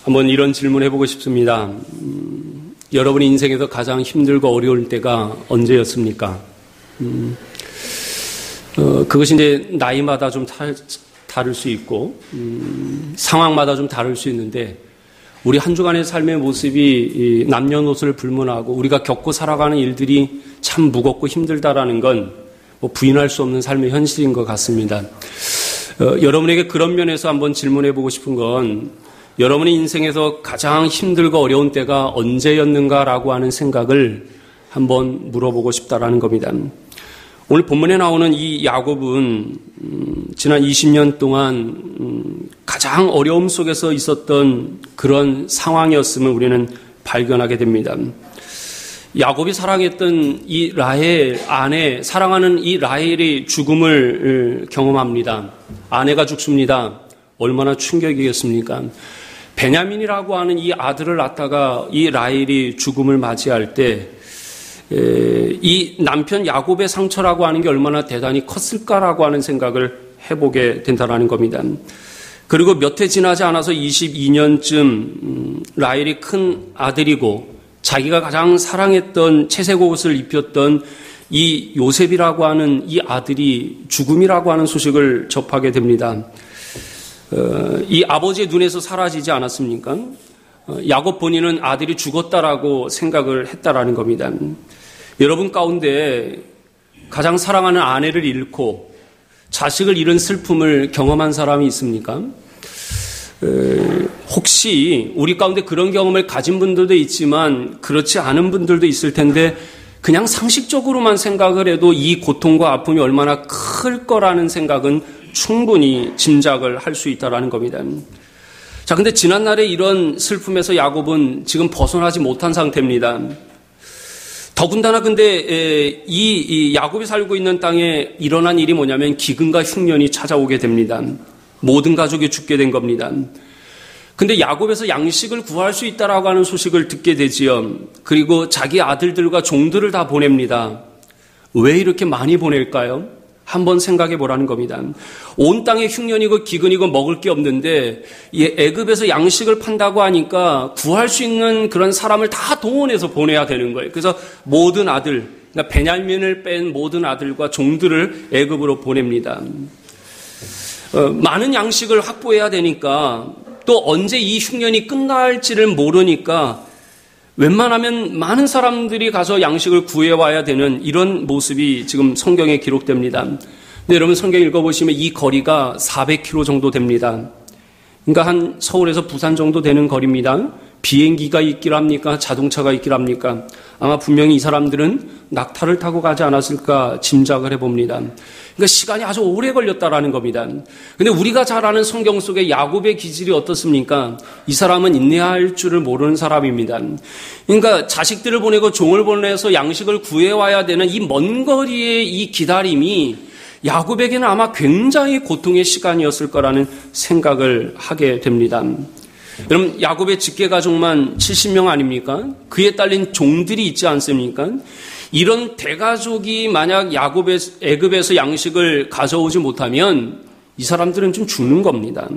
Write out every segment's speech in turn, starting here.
한번 이런 질문 해보고 싶습니다. 여러분 인생에서 가장 힘들고 어려울 때가 언제였습니까? 그것이 이제 나이마다 좀 다를 수 있고, 상황마다 좀 다를 수 있는데, 우리 한 주간의 삶의 모습이 남녀노소를 불문하고 우리가 겪고 살아가는 일들이 참 무겁고 힘들다라는 건 부인할 수 없는 삶의 현실인 것 같습니다. 여러분에게 그런 면에서 한번 질문해 보고 싶은 건 여러분의 인생에서 가장 힘들고 어려운 때가 언제였는가라고 하는 생각을 한번 물어보고 싶다라는 겁니다. 오늘 본문에 나오는 이 야곱은 지난 20년 동안 가장 어려움 속에서 있었던 그런 상황이었음을 우리는 발견하게 됩니다. 야곱이 사랑했던 이 라헬 아내, 사랑하는 이 라헬이 죽음을 경험합니다. 아내가 죽습니다. 얼마나 충격이겠습니까? 베냐민이라고 하는 이 아들을 낳다가 이 라헬이 죽음을 맞이할 때 이 남편 야곱의 상처라고 하는 게 얼마나 대단히 컸을까라고 하는 생각을 해보게 된다는 겁니다. 그리고 몇 해 지나지 않아서 22년쯤 라헬이 큰 아들이고 자기가 가장 사랑했던 채색 옷을 입혔던 이 요셉이라고 하는 이 아들이 죽음이라고 하는 소식을 접하게 됩니다. 이 아버지의 눈에서 사라지지 않았습니까? 야곱 본인은 아들이 죽었다라고 생각을 했다라는 겁니다. 여러분 가운데 가장 사랑하는 아내를 잃고 자식을 잃은 슬픔을 경험한 사람이 있습니까? 혹시 우리 가운데 그런 경험을 가진 분들도 있지만 그렇지 않은 분들도 있을 텐데 그냥 상식적으로만 생각을 해도 이 고통과 아픔이 얼마나 클 거라는 생각은 충분히 짐작을 할 수 있다는 겁니다. 자, 근데 지난날에 이런 슬픔에서 야곱은 지금 벗어나지 못한 상태입니다. 더군다나 근데 이 야곱이 살고 있는 땅에 일어난 일이 뭐냐면 기근과 흉년이 찾아오게 됩니다. 모든 가족이 죽게 된 겁니다. 근데 야곱에서 양식을 구할 수 있다라고 하는 소식을 듣게 되지요. 그리고 자기 아들들과 종들을 다 보냅니다. 왜 이렇게 많이 보낼까요? 한번 생각해 보라는 겁니다. 온 땅에 흉년이고 기근이고 먹을 게 없는데 애굽에서 양식을 판다고 하니까 구할 수 있는 그런 사람을 다 동원해서 보내야 되는 거예요. 그래서 모든 아들, 그러니까 베냐민을 뺀 모든 아들과 종들을 애굽으로 보냅니다. 많은 양식을 확보해야 되니까 또 언제 이 흉년이 끝날지를 모르니까 웬만하면 많은 사람들이 가서 양식을 구해와야 되는 이런 모습이 지금 성경에 기록됩니다. 근데 여러분 성경 읽어보시면 이 거리가 400km 정도 됩니다. 그러니까 한 서울에서 부산 정도 되는 거리입니다. 비행기가 있길 합니까? 자동차가 있길 합니까? 아마 분명히 이 사람들은 낙타를 타고 가지 않았을까 짐작을 해봅니다. 그러니까 시간이 아주 오래 걸렸다라는 겁니다. 근데 우리가 잘 아는 성경 속의 야곱의 기질이 어떻습니까? 이 사람은 인내할 줄을 모르는 사람입니다. 그러니까 자식들을 보내고 종을 보내서 양식을 구해와야 되는 이 먼 거리의 이 기다림이 야곱에게는 아마 굉장히 고통의 시간이었을 거라는 생각을 하게 됩니다. 여러분 야곱의 직계가족만 70명 아닙니까? 그에 딸린 종들이 있지 않습니까? 이런 대가족이 만약 애굽에서 양식을 가져오지 못하면 이 사람들은 좀 죽는 겁니다.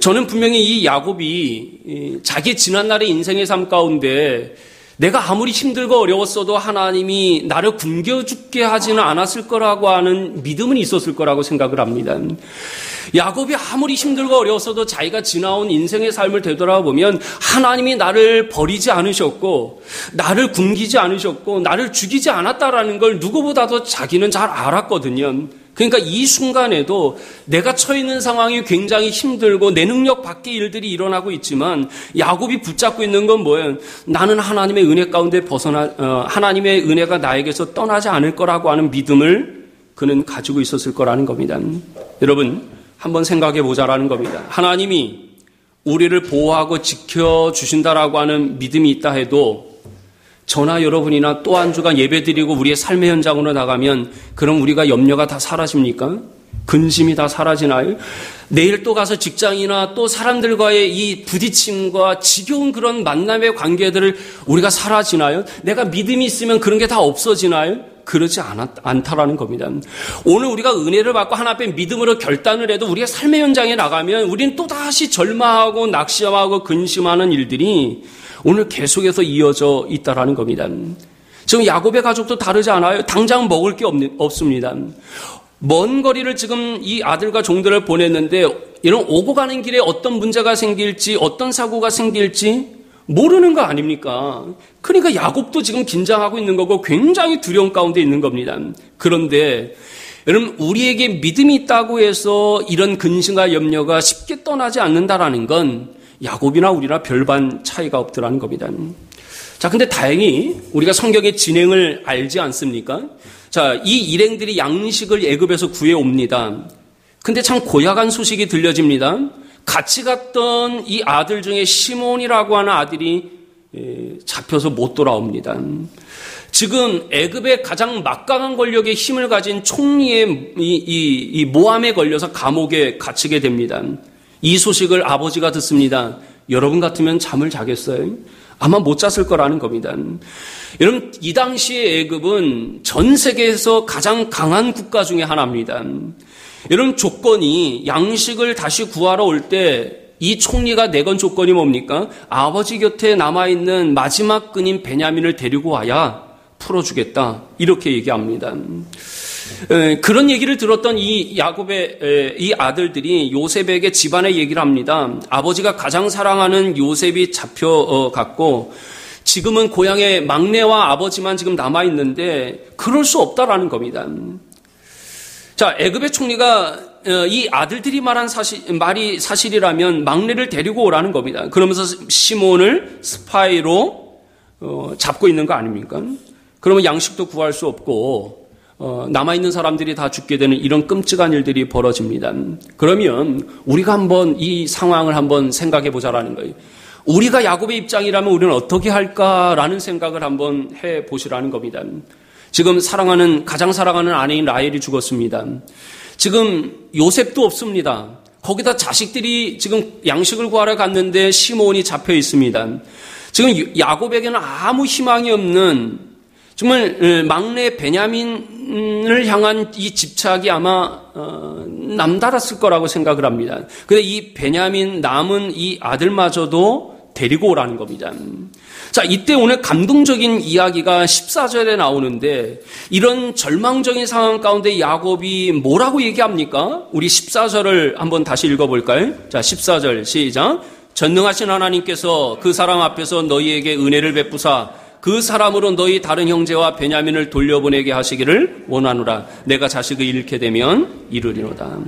저는 분명히 이 야곱이 자기 지난날의 인생의 삶 가운데 내가 아무리 힘들고 어려웠어도 하나님이 나를 굶겨 죽게 하지는 않았을 거라고 하는 믿음은 있었을 거라고 생각을 합니다. 야곱이 아무리 힘들고 어려웠어도 자기가 지나온 인생의 삶을 되돌아보면 하나님이 나를 버리지 않으셨고 나를 굶기지 않으셨고 나를 죽이지 않았다라는 걸 누구보다도 자기는 잘 알았거든요. 그러니까 이 순간에도 내가 처해 있는 상황이 굉장히 힘들고 내 능력 밖의 일들이 일어나고 있지만 야곱이 붙잡고 있는 건 뭐예요? 나는 하나님의 은혜 가운데 하나님의 은혜가 나에게서 떠나지 않을 거라고 하는 믿음을 그는 가지고 있었을 거라는 겁니다. 여러분 한번 생각해 보자라는 겁니다. 하나님이 우리를 보호하고 지켜주신다라고 하는 믿음이 있다 해도 저나 여러분이나 또 한 주간 예배드리고 우리의 삶의 현장으로 나가면 그럼 우리가 염려가 다 사라집니까? 근심이 다 사라지나요? 내일 또 가서 직장이나 또 사람들과의 이 부딪힘과 지겨운 그런 만남의 관계들을 우리가 사라지나요? 내가 믿음이 있으면 그런 게 다 없어지나요? 그러지 않다라는 겁니다. 오늘 우리가 은혜를 받고 하나님 앞에 믿음으로 결단을 해도 우리가 삶의 현장에 나가면 우리는 또다시 절망하고 낙심하고 근심하는 일들이 오늘 계속해서 이어져 있다라는 겁니다. 지금 야곱의 가족도 다르지 않아요. 당장 먹을 게 없습니다. 먼 거리를 지금 이 아들과 종들을 보냈는데 이런 오고 가는 길에 어떤 문제가 생길지 어떤 사고가 생길지 모르는 거 아닙니까? 그러니까 야곱도 지금 긴장하고 있는 거고 굉장히 두려움 가운데 있는 겁니다. 그런데 여러분 우리에게 믿음이 있다고 해서 이런 근심과 염려가 쉽게 떠나지 않는다라는 건 야곱이나 우리나 별반 차이가 없더라는 겁니다. 자, 근데 다행히 우리가 성경의 진행을 알지 않습니까? 자, 이 일행들이 양식을 애굽에서 구해옵니다. 근데 참 고약한 소식이 들려집니다. 같이 갔던 이 아들 중에 시몬이라고 하는 아들이 잡혀서 못 돌아옵니다. 지금 애굽의 가장 막강한 권력의 힘을 가진 총리의 이 모함에 걸려서 감옥에 갇히게 됩니다. 이 소식을 아버지가 듣습니다. 여러분 같으면 잠을 자겠어요? 아마 못 잤을 거라는 겁니다. 여러분, 이 당시의 애굽은 전 세계에서 가장 강한 국가 중에 하나입니다. 여러분, 조건이 양식을 다시 구하러 올 때 이 총리가 내건 조건이 뭡니까? 아버지 곁에 남아있는 마지막 끈인 베냐민을 데리고 와야 풀어주겠다. 이렇게 얘기합니다. 그런 얘기를 들었던 이 야곱의 이 아들들이 요셉에게 집안의 얘기를 합니다. 아버지가 가장 사랑하는 요셉이 잡혀갔고 지금은 고향에 막내와 아버지만 지금 남아있는데 그럴 수 없다라는 겁니다. 자, 애굽의 총리가 이 아들들이 말한 말이 사실이라면 막내를 데리고 오라는 겁니다. 그러면서 시몬을 스파이로 잡고 있는 거 아닙니까? 그러면 양식도 구할 수 없고 남아있는 사람들이 다 죽게 되는 이런 끔찍한 일들이 벌어집니다. 그러면 우리가 한번 이 상황을 한번 생각해 보자라는 거예요. 우리가 야곱의 입장이라면 우리는 어떻게 할까라는 생각을 한번 해 보시라는 겁니다. 지금 가장 사랑하는 아내인 라헬이 죽었습니다. 지금 요셉도 없습니다. 거기다 자식들이 지금 양식을 구하러 갔는데 시몬이 잡혀 있습니다. 지금 야곱에게는 아무 희망이 없는 정말 막내 베냐민을 향한 이 집착이 아마 남달았을 거라고 생각을 합니다. 근데 이 베냐민 남은 이 아들마저도 데리고 오라는 겁니다. 자, 이때 오늘 감동적인 이야기가 14절에 나오는데 이런 절망적인 상황 가운데 야곱이 뭐라고 얘기합니까? 우리 14절을 한번 다시 읽어볼까요? 자, 14절 시작. 전능하신 하나님께서 그 사람 앞에서 너희에게 은혜를 베푸사 그 사람으로 너희 다른 형제와 베냐민을 돌려보내게 하시기를 원하노라. 내가 자식을 잃게 되면 이르리로다.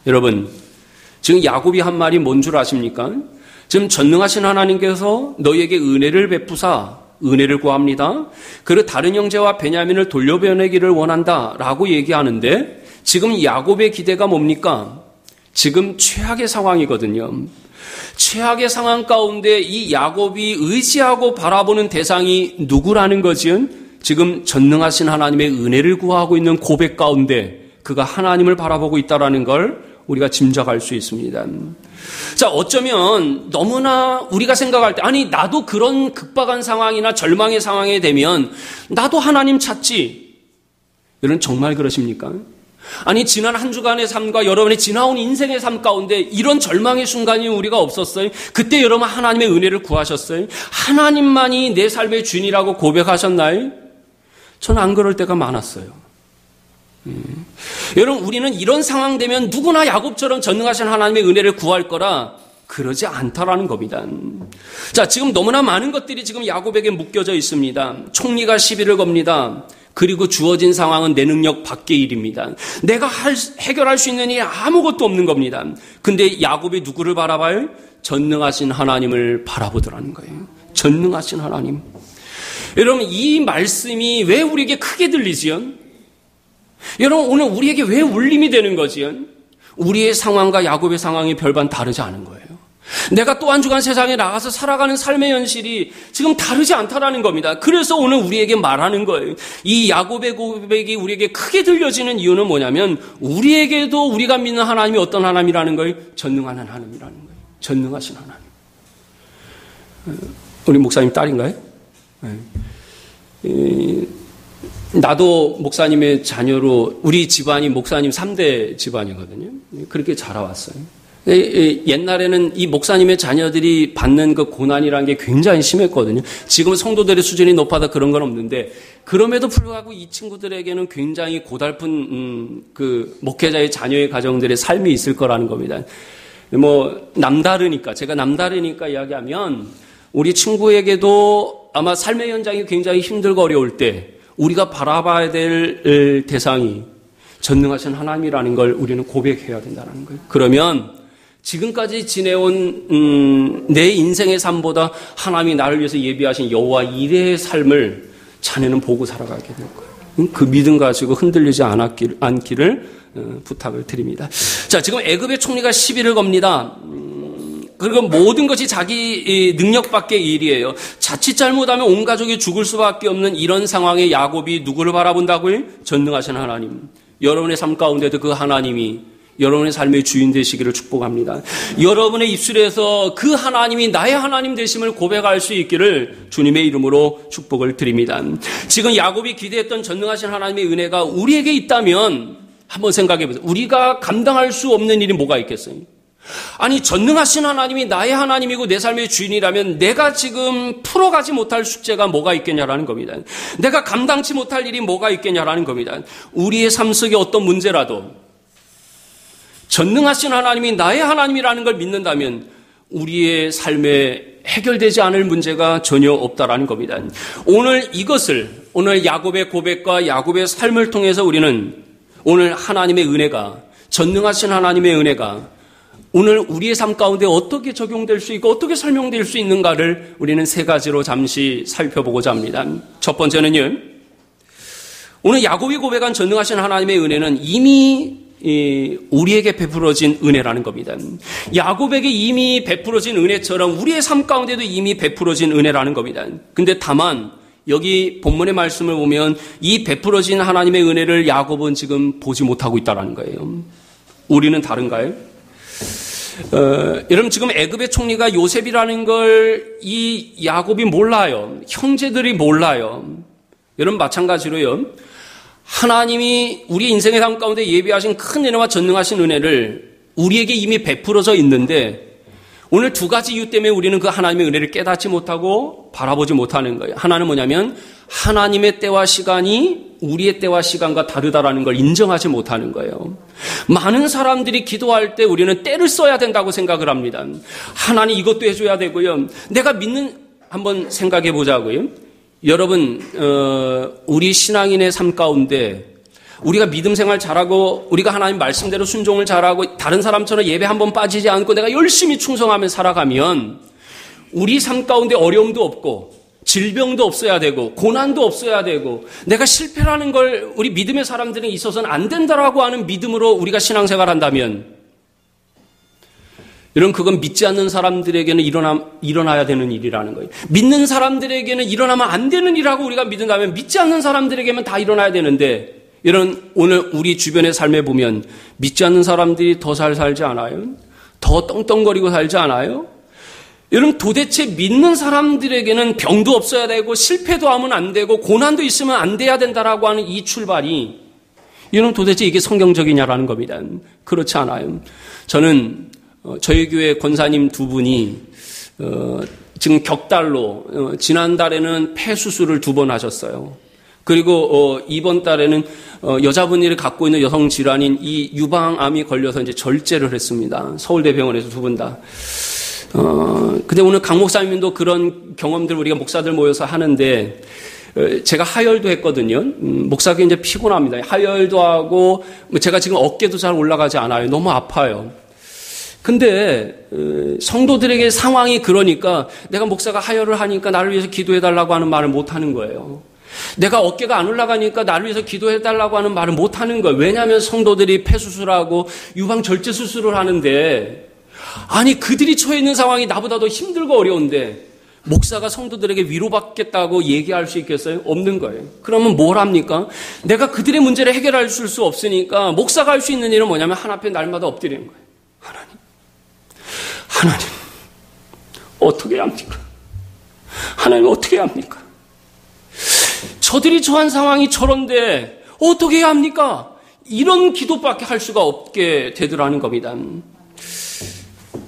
여러분, 지금 야곱이 한 말이 뭔 줄 아십니까? 지금 전능하신 하나님께서 너희에게 은혜를 베푸사 은혜를 구합니다. 그리고 다른 형제와 베냐민을 돌려보내기를 원한다라고 얘기하는데 지금 야곱의 기대가 뭡니까? 지금 최악의 상황이거든요. 최악의 상황 가운데 이 야곱이 의지하고 바라보는 대상이 누구라는 거지요? 지금 전능하신 하나님의 은혜를 구하고 있는 고백 가운데 그가 하나님을 바라보고 있다는 걸 우리가 짐작할 수 있습니다. 자, 어쩌면 너무나 우리가 생각할 때 아니 나도 그런 급박한 상황이나 절망의 상황에 되면 나도 하나님 찾지. 여러분 정말 그러십니까? 아니 지난 한 주간의 삶과 여러분의 지나온 인생의 삶 가운데 이런 절망의 순간이 우리가 없었어요? 그때 여러분 하나님의 은혜를 구하셨어요? 하나님만이 내 삶의 주인이라고 고백하셨나요? 저는 안 그럴 때가 많았어요. 여러분 우리는 이런 상황 되면 누구나 야곱처럼 전능하신 하나님의 은혜를 구할 거라 그러지 않다라는 겁니다. 자, 지금 너무나 많은 것들이 지금 야곱에게 묶여져 있습니다. 총리가 시비를 겁니다. 그리고 주어진 상황은 내 능력 밖의 일입니다. 내가 해결할 수 있는 일이 아무것도 없는 겁니다. 근데 야곱이 누구를 바라봐요? 전능하신 하나님을 바라보더라는 거예요. 전능하신 하나님. 여러분 이 말씀이 왜 우리에게 크게 들리지요? 여러분 오늘 우리에게 왜 울림이 되는 거지요? 우리의 상황과 야곱의 상황이 별반 다르지 않은 거예요. 내가 또 한 주간 세상에 나가서 살아가는 삶의 현실이 지금 다르지 않다라는 겁니다. 그래서 오늘 우리에게 말하는 거예요. 이 야곱의 고백이 우리에게 크게 들려지는 이유는 뭐냐면 우리에게도 우리가 믿는 하나님이 어떤 하나님이라는 거예요? 전능한 하나님이라는 거예요. 전능하신 하나님. 우리 목사님 딸인가요? 나도 목사님의 자녀로 우리 집안이 목사님 3대 집안이거든요. 그렇게 자라왔어요. 옛날에는 이 목사님의 자녀들이 받는 그 고난이라는 게 굉장히 심했거든요. 지금은 성도들의 수준이 높아서 그런 건 없는데, 그럼에도 불구하고 이 친구들에게는 굉장히 고달픈 그 목회자의 자녀의 가정들의 삶이 있을 거라는 겁니다. 남다르니까, 제가 남다르니까 이야기하면 우리 친구에게도 아마 삶의 현장이 굉장히 힘들고 어려울 때 우리가 바라봐야 될 대상이 전능하신 하나님이라는 걸 우리는 고백해야 된다는 거예요. 그러면 지금까지 지내온 내 인생의 삶보다 하나님이 나를 위해서 예비하신 여호와 이레의 삶을 자네는 보고 살아가게 될 거예요. 그 믿음 가지고 흔들리지 않기를 부탁을 드립니다. 자, 지금 애굽의 총리가 시비를 겁니다. 그리고 모든 것이 자기 능력 밖의 일이에요. 자칫 잘못하면 온 가족이 죽을 수밖에 없는 이런 상황에 야곱이 누구를 바라본다고요? 전능하신 하나님. 여러분의 삶 가운데도 그 하나님이 여러분의 삶의 주인 되시기를 축복합니다. 여러분의 입술에서 그 하나님이 나의 하나님 되심을 고백할 수 있기를 주님의 이름으로 축복을 드립니다. 지금 야곱이 기대했던 전능하신 하나님의 은혜가 우리에게 있다면 한번 생각해 보세요. 우리가 감당할 수 없는 일이 뭐가 있겠어요? 아니, 전능하신 하나님이 나의 하나님이고 내 삶의 주인이라면 내가 지금 풀어가지 못할 숙제가 뭐가 있겠냐라는 겁니다. 내가 감당치 못할 일이 뭐가 있겠냐라는 겁니다. 우리의 삶 속에 어떤 문제라도 전능하신 하나님이 나의 하나님이라는 걸 믿는다면 우리의 삶에 해결되지 않을 문제가 전혀 없다라는 겁니다. 오늘 야곱의 고백과 야곱의 삶을 통해서 우리는 오늘 하나님의 은혜가, 전능하신 하나님의 은혜가 오늘 우리의 삶 가운데 어떻게 적용될 수 있고 어떻게 설명될 수 있는가를 우리는 세 가지로 잠시 살펴보고자 합니다. 첫 번째는요, 오늘 야곱이 고백한 전능하신 하나님의 은혜는 이미 우리에게 베풀어진 은혜라는 겁니다. 야곱에게 이미 베풀어진 은혜처럼 우리의 삶 가운데도 이미 베풀어진 은혜라는 겁니다. 근데 다만 여기 본문의 말씀을 보면 이 베풀어진 하나님의 은혜를 야곱은 지금 보지 못하고 있다는 거예요. 우리는 다른가요? 여러분, 지금 애굽의 총리가 요셉이라는 걸 이 야곱이 몰라요. 형제들이 몰라요. 여러분, 마찬가지로요, 하나님이 우리 인생의 삶 가운데 예비하신 큰 은혜와 전능하신 은혜를 우리에게 이미 베풀어져 있는데 오늘 두 가지 이유 때문에 우리는 그 하나님의 은혜를 깨닫지 못하고 바라보지 못하는 거예요. 하나는 뭐냐면 하나님의 때와 시간이 우리의 때와 시간과 다르다라는 걸 인정하지 못하는 거예요. 많은 사람들이 기도할 때 우리는 때를 써야 된다고 생각을 합니다. 하나님 이것도 해줘야 되고요. 내가 믿는, 한번 생각해 보자고요. 여러분, 우리 신앙인의 삶 가운데 우리가 믿음 생활 잘하고 우리가 하나님 말씀대로 순종을 잘하고 다른 사람처럼 예배 한번 빠지지 않고 내가 열심히 충성하며 살아가면 우리 삶 가운데 어려움도 없고 질병도 없어야 되고 고난도 없어야 되고 내가 실패라는 걸 우리 믿음의 사람들은 있어서는 안 된다라고 하는 믿음으로 우리가 신앙생활 한다면 여러분, 그건 믿지 않는 사람들에게는 일어나야 되는 일이라는 거예요. 믿는 사람들에게는 일어나면 안 되는 일이라고 우리가 믿는다면 믿지 않는 사람들에게는 다 일어나야 되는데 여러분, 오늘 우리 주변의 삶에 보면 믿지 않는 사람들이 더 잘 살지 않아요? 더 떵떵거리고 살지 않아요? 여러분, 도대체 믿는 사람들에게는 병도 없어야 되고 실패도 하면 안 되고 고난도 있으면 안 돼야 된다라고 하는 이 출발이 여러분, 도대체 이게 성경적이냐라는 겁니다. 그렇지 않아요. 저는 저희 교회 권사님 두 분이 지금 격달로 지난달에는 폐 수술을 2번 하셨어요. 그리고 이번 달에는 여자분이 갖고 있는 여성 질환인 이 유방암이 걸려서 이제 절제를 했습니다. 서울대병원에서 두 분 다. 근데 오늘 강 목사님도 그런 경험들 우리가 목사들 모여서 하는데 제가 하혈도 했거든요. 목사가 이제 피곤합니다. 하혈도 하고 제가 지금 어깨도 잘 올라가지 않아요. 너무 아파요. 근데 성도들에게 상황이 그러니까 내가 목사가 하혈을 하니까 나를 위해서 기도해달라고 하는 말을 못하는 거예요. 내가 어깨가 안 올라가니까 나를 위해서 기도해달라고 하는 말을 못하는 거예요. 왜냐하면 성도들이 폐수술하고 유방절제 수술을 하는데 아니 그들이 처해 있는 상황이 나보다 더 힘들고 어려운데 목사가 성도들에게 위로받겠다고 얘기할 수 있겠어요? 없는 거예요. 그러면 뭘 합니까? 내가 그들의 문제를 해결할 수 없으니까 목사가 할 수 있는 일은 뭐냐면 하나님 앞에 날마다 엎드리는 거예요. 하나님 어떻게 합니까? 하나님 어떻게 합니까? 저들이 처한 상황이 저런데 어떻게 해야 합니까? 이런 기도밖에 할 수가 없게 되더라는 겁니다.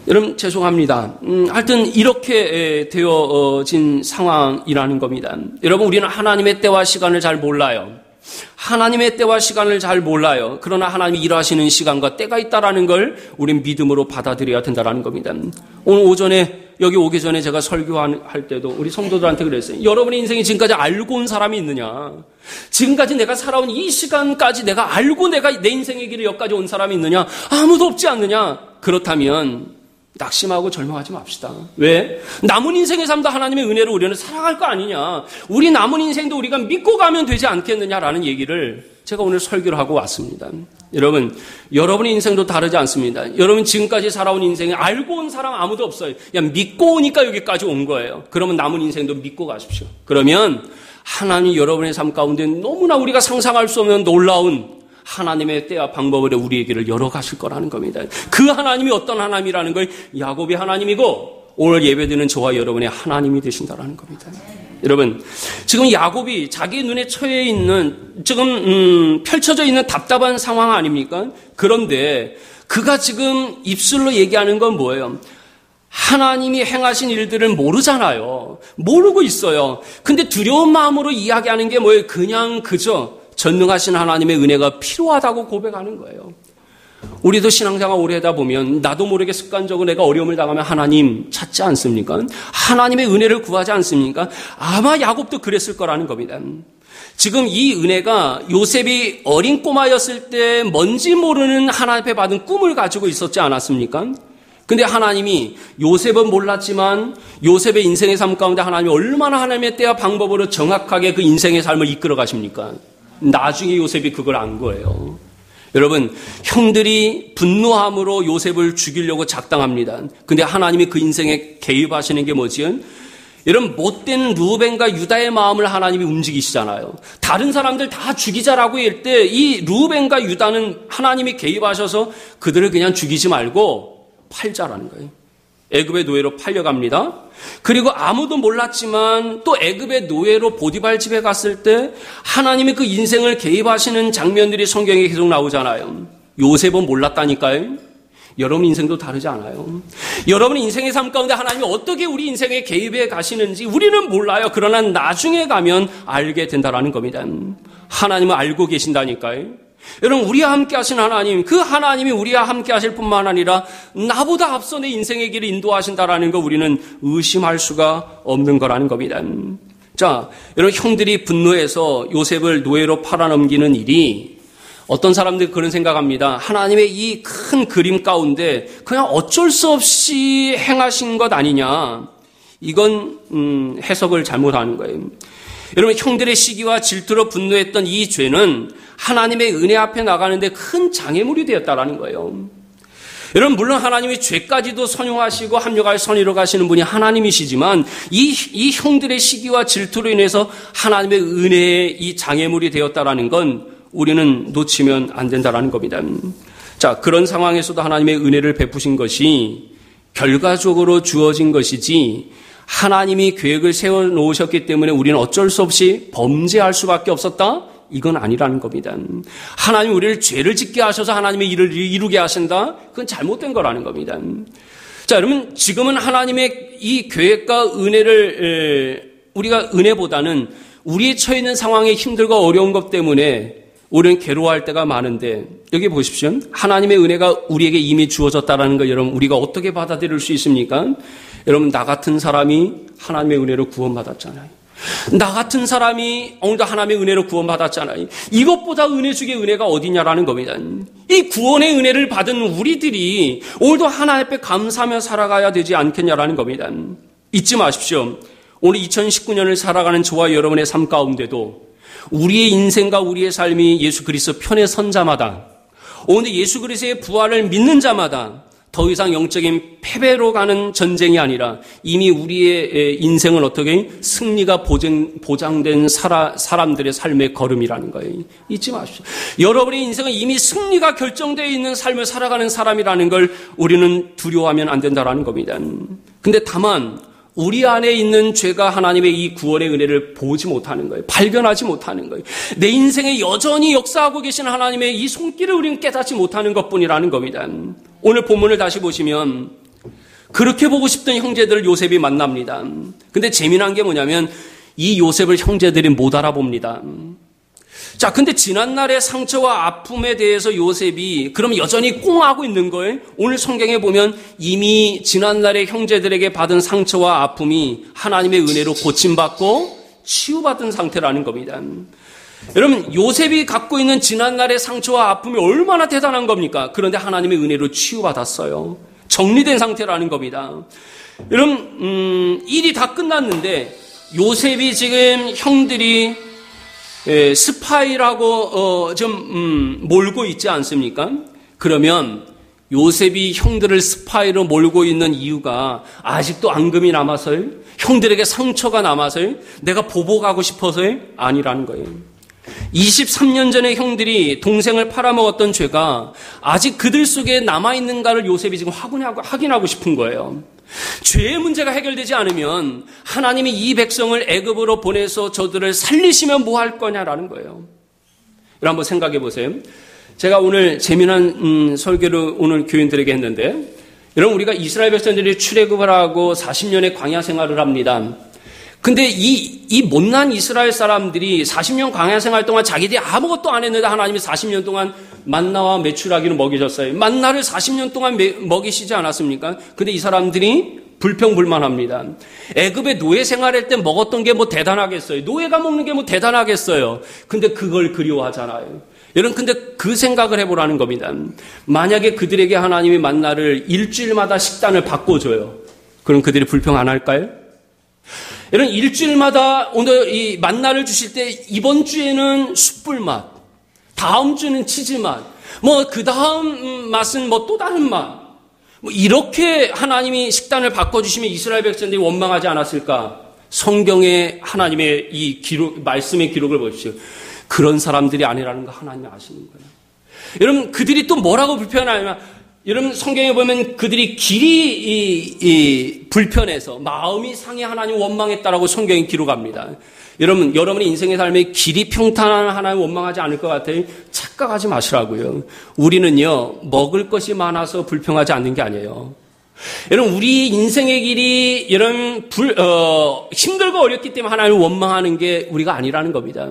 여러분 죄송합니다. 하여튼 이렇게 되어진 상황이라는 겁니다. 여러분 우리는 하나님의 때와 시간을 잘 몰라요. 하나님의 때와 시간을 잘 몰라요. 그러나 하나님이 일하시는 시간과 때가 있다라는 걸 우리는 믿음으로 받아들여야 된다는 겁니다. 오늘 오전에 여기 오기 전에 제가 설교할 때도 우리 성도들한테 그랬어요. 여러분의 인생이 지금까지 알고 온 사람이 있느냐? 지금까지 내가 살아온 이 시간까지 내가 알고 내 인생의 길을 여기까지 온 사람이 있느냐? 아무도 없지 않느냐? 그렇다면 낙심하고 절망하지 맙시다. 왜? 남은 인생의 삶도 하나님의 은혜로 우리는 살아갈 거 아니냐. 우리 남은 인생도 우리가 믿고 가면 되지 않겠느냐라는 얘기를 제가 오늘 설교를 하고 왔습니다. 여러분, 여러분의 인생도 다르지 않습니다. 여러분 지금까지 살아온 인생에 알고 온 사람 아무도 없어요. 그냥 믿고 오니까 여기까지 온 거예요. 그러면 남은 인생도 믿고 가십시오. 그러면 하나님이 여러분의 삶 가운데 너무나 우리가 상상할 수 없는 놀라운 하나님의 때와 방법으로 우리에게를 열어가실 거라는 겁니다. 그 하나님이 어떤 하나님이라는 걸 야곱의 하나님이고 오늘 예배드리는 저와 여러분의 하나님이 되신다라는 겁니다. 여러분 지금 야곱이 자기 눈에 처해 있는 지금 펼쳐져 있는 답답한 상황 아닙니까? 그런데 그가 지금 입술로 얘기하는 건 뭐예요? 하나님이 행하신 일들을 모르잖아요. 모르고 있어요. 근데 두려운 마음으로 이야기하는 게 뭐예요? 그냥 그저 전능하신 하나님의 은혜가 필요하다고 고백하는 거예요. 우리도 신앙생활 오래 하다 보면 나도 모르게 습관적으로 내가 어려움을 당하면 하나님 찾지 않습니까? 하나님의 은혜를 구하지 않습니까? 아마 야곱도 그랬을 거라는 겁니다. 지금 이 은혜가 요셉이 어린 꼬마였을 때 뭔지 모르는 하나님 앞에 받은 꿈을 가지고 있었지 않았습니까? 근데 하나님이 요셉은 몰랐지만 요셉의 인생의 삶 가운데 하나님이 얼마나 하나님의 때와 방법으로 정확하게 그 인생의 삶을 이끌어 가십니까? 나중에 요셉이 그걸 안 거예요. 여러분, 형들이 분노함으로 요셉을 죽이려고 작당합니다. 근데 하나님이 그 인생에 개입하시는 게 뭐지요? 여러분, 못된 루벤과 유다의 마음을 하나님이 움직이시잖아요. 다른 사람들 다 죽이자라고 할 때 이 루벤과 유다는 하나님이 개입하셔서 그들을 그냥 죽이지 말고 팔자라는 거예요. 애굽의 노예로 팔려갑니다. 그리고 아무도 몰랐지만 또 애굽의 노예로 보디발 집에 갔을 때 하나님이 그 인생을 개입하시는 장면들이 성경에 계속 나오잖아요. 요셉은 몰랐다니까요. 여러분 인생도 다르지 않아요. 여러분의 인생의 삶 가운데 하나님이 어떻게 우리 인생에 개입해 가시는지 우리는 몰라요. 그러나 나중에 가면 알게 된다는 겁니다. 하나님은 알고 계신다니까요. 여러분 우리와 함께 하신 하나님, 그 하나님이 우리와 함께 하실 뿐만 아니라 나보다 앞서 내 인생의 길을 인도하신다라는 거 우리는 의심할 수가 없는 거라는 겁니다. 자, 여러분 형들이 분노해서 요셉을 노예로 팔아넘기는 일이 어떤 사람들이 그런 생각합니다. 하나님의 이 큰 그림 가운데 그냥 어쩔 수 없이 행하신 것 아니냐. 이건 해석을 잘못하는 거예요. 여러분 형들의 시기와 질투로 분노했던 이 죄는 하나님의 은혜 앞에 나가는데 큰 장애물이 되었다라는 거예요. 여러분 물론 하나님이 죄까지도 선용하시고 합력할 선의로 가시는 분이 하나님이시지만 이 형들의 시기와 질투로 인해서 하나님의 은혜의 이 장애물이 되었다라는 건 우리는 놓치면 안 된다라는 겁니다. 자, 그런 상황에서도 하나님의 은혜를 베푸신 것이 결과적으로 주어진 것이지 하나님이 계획을 세워놓으셨기 때문에 우리는 어쩔 수 없이 범죄할 수밖에 없었다? 이건 아니라는 겁니다. 하나님이 우리를 죄를 짓게 하셔서 하나님의 일을 이루게 하신다? 그건 잘못된 거라는 겁니다. 자, 여러분 지금은 하나님의 이 계획과 은혜를 우리가 은혜보다는 우리의 처해 있는 상황에 힘들고 어려운 것 때문에 우리는 괴로워할 때가 많은데 여기 보십시오. 하나님의 은혜가 우리에게 이미 주어졌다는 걸 여러분 우리가 어떻게 받아들일 수 있습니까? 여러분 나 같은 사람이 하나님의 은혜로 구원받았잖아요. 나 같은 사람이 오늘도 하나님의 은혜로 구원받았잖아요. 이것보다 은혜 중에 은혜가 어디냐라는 겁니다. 이 구원의 은혜를 받은 우리들이 오늘도 하나님 앞에 감사하며 살아가야 되지 않겠냐라는 겁니다. 잊지 마십시오. 오늘 2019년을 살아가는 저와 여러분의 삶 가운데도 우리의 인생과 우리의 삶이 예수 그리스도 편에 선 자마다 오늘 예수 그리스도의 부활을 믿는 자마다 더 이상 영적인 패배로 가는 전쟁이 아니라 이미 우리의 인생은 어떻게 승리가 보장된 사람들의 삶의 걸음이라는 거예요. 잊지 마십시오. 여러분의 인생은 이미 승리가 결정되어 있는 삶을 살아가는 사람이라는 걸 우리는 두려워하면 안 된다라는 겁니다. 근데 다만 우리 안에 있는 죄가 하나님의 이 구원의 은혜를 보지 못하는 거예요. 발견하지 못하는 거예요. 내 인생에 여전히 역사하고 계신 하나님의 이 손길을 우리는 깨닫지 못하는 것뿐이라는 겁니다. 오늘 본문을 다시 보시면 그렇게 보고 싶던 형제들을 요셉이 만납니다. 근데 재미난 게 뭐냐면 이 요셉을 형제들이 못 알아봅니다. 자, 근데 지난날의 상처와 아픔에 대해서 요셉이 그럼 여전히 꽁하고 있는 거예요? 오늘 성경에 보면 이미 지난날의 형제들에게 받은 상처와 아픔이 하나님의 은혜로 고침받고 치유받은 상태라는 겁니다. 여러분, 요셉이 갖고 있는 지난날의 상처와 아픔이 얼마나 대단한 겁니까? 그런데 하나님의 은혜로 치유받았어요. 정리된 상태라는 겁니다. 여러분, 일이 다 끝났는데 요셉이 지금 형들이 스파이라고 몰고 있지 않습니까? 그러면 요셉이 형들을 스파이로 몰고 있는 이유가 아직도 앙금이 남아서요? 형들에게 상처가 남아서요? 내가 보복하고 싶어서요? 아니라는 거예요. 23년 전에 형들이 동생을 팔아먹었던 죄가 아직 그들 속에 남아있는가를 요셉이 지금 확인하고 싶은 거예요. 죄의 문제가 해결되지 않으면 하나님이 이 백성을 애굽으로 보내서 저들을 살리시면 뭐 할 거냐라는 거예요. 여러분 한번 생각해 보세요. 제가 오늘 재미난 설교를 오늘 교인들에게 했는데, 여러분 우리가 이스라엘 백성들이 출애굽을 하고 40년의 광야 생활을 합니다. 근데 이 못난 이스라엘 사람들이 40년 광야 생활 동안 자기들이 아무것도 안 했는데 하나님이 40년 동안 만나와 메추라기를 먹이셨어요. 만나를 40년 동안 먹이시지 않았습니까? 근데 이 사람들이 불평불만합니다. 애굽의 노예 생활할 때 먹었던 게 뭐 대단하겠어요? 노예가 먹는 게 뭐 대단하겠어요? 근데 그걸 그리워하잖아요. 여러분 근데 그 생각을 해보라는 겁니다. 만약에 그들에게 하나님이 만나를 일주일마다 식단을 바꿔줘요. 그럼 그들이 불평 안 할까요? 여러분 일주일마다 오늘 이 만나를 주실 때 이번 주에는 숯불 맛, 다음 주는 치즈 맛, 뭐 그 다음 맛은 뭐 또 다른 맛, 뭐 이렇게 하나님이 식단을 바꿔주시면 이스라엘 백성들이 원망하지 않았을까? 성경의 하나님의 이 기록, 말씀의 기록을 보십시오. 그런 사람들이 아니라는 거 하나님이 아시는 거예요. 여러분 그들이 또 뭐라고 불평하냐면, 여러분 성경에 보면 그들이 길이 불편해서 마음이 상해 하나님 원망했다라고 성경이 기록합니다. 여러분 여러분의 인생의 삶에 길이 평탄한 하나님 원망하지 않을 것 같아요. 착각하지 마시라고요. 우리는요 먹을 것이 많아서 불평하지 않는 게 아니에요. 여러분 우리 인생의 길이 여러분 힘들고 어렵기 때문에 하나님을 원망하는 게 우리가 아니라는 겁니다.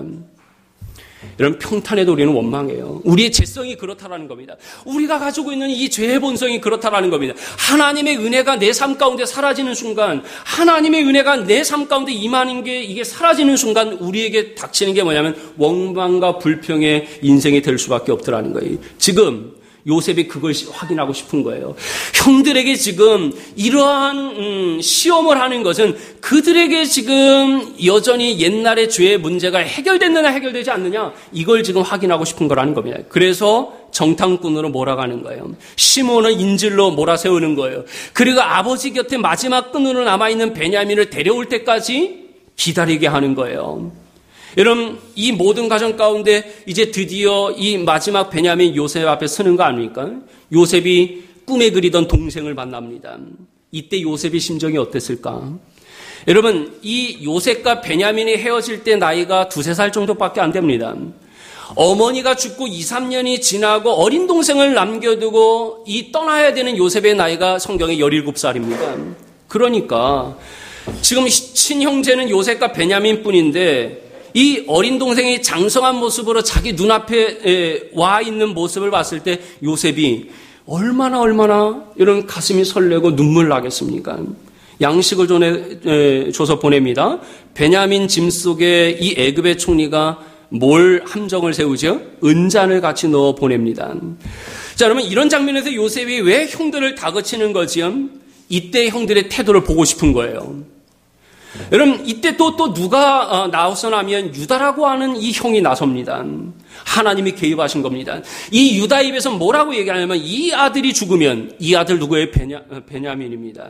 여러분 평탄해도 우리는 원망해요. 우리의 죄성이 그렇다라는 겁니다. 우리가 가지고 있는 이 죄의 본성이 그렇다라는 겁니다. 하나님의 은혜가 내 삶 가운데 사라지는 순간, 하나님의 은혜가 내 삶 가운데 임하는 게 이게 사라지는 순간 우리에게 닥치는 게 뭐냐면 원망과 불평의 인생이 될 수밖에 없더라는 거예요. 지금 요셉이 그걸 확인하고 싶은 거예요. 형들에게 지금 이러한 시험을 하는 것은 그들에게 지금 여전히 옛날의 죄의 문제가 해결됐느냐 해결되지 않느냐 이걸 지금 확인하고 싶은 거라는 겁니다. 그래서 정탐꾼으로 몰아가는 거예요. 시몬을 인질로 몰아세우는 거예요. 그리고 아버지 곁에 마지막 끈으로 남아있는 베냐민을 데려올 때까지 기다리게 하는 거예요. 여러분 이 모든 과정 가운데 이제 드디어 이 마지막 베냐민 요셉 앞에 서는 거 아닙니까? 요셉이 꿈에 그리던 동생을 만납니다. 이때 요셉의 심정이 어땠을까? 여러분 이 요셉과 베냐민이 헤어질 때 나이가 2-3살 정도밖에 안 됩니다. 어머니가 죽고 2-3년이 지나고 어린 동생을 남겨두고 이 떠나야 되는 요셉의 나이가 성경에 17살입니다. 그러니까 지금 친형제는 요셉과 베냐민뿐인데 이 어린 동생이 장성한 모습으로 자기 눈앞에 와 있는 모습을 봤을 때 요셉이 얼마나 이런 가슴이 설레고 눈물 나겠습니까? 양식을 줘서 보냅니다. 베냐민 짐 속에 이 애굽의 총리가 뭘 함정을 세우죠? 은잔을 같이 넣어 보냅니다. 자, 여러분 이런 장면에서 요셉이 왜 형들을 다그치는 거지요? 이때 형들의 태도를 보고 싶은 거예요. 여러분 이때 또 누가 나서나면 유다라고 하는 이 형이 나섭니다. 하나님이 개입하신 겁니다. 이 유다 입에서 뭐라고 얘기하냐면 이 아들이 죽으면, 이 아들 누구예요? 베냐민입니다.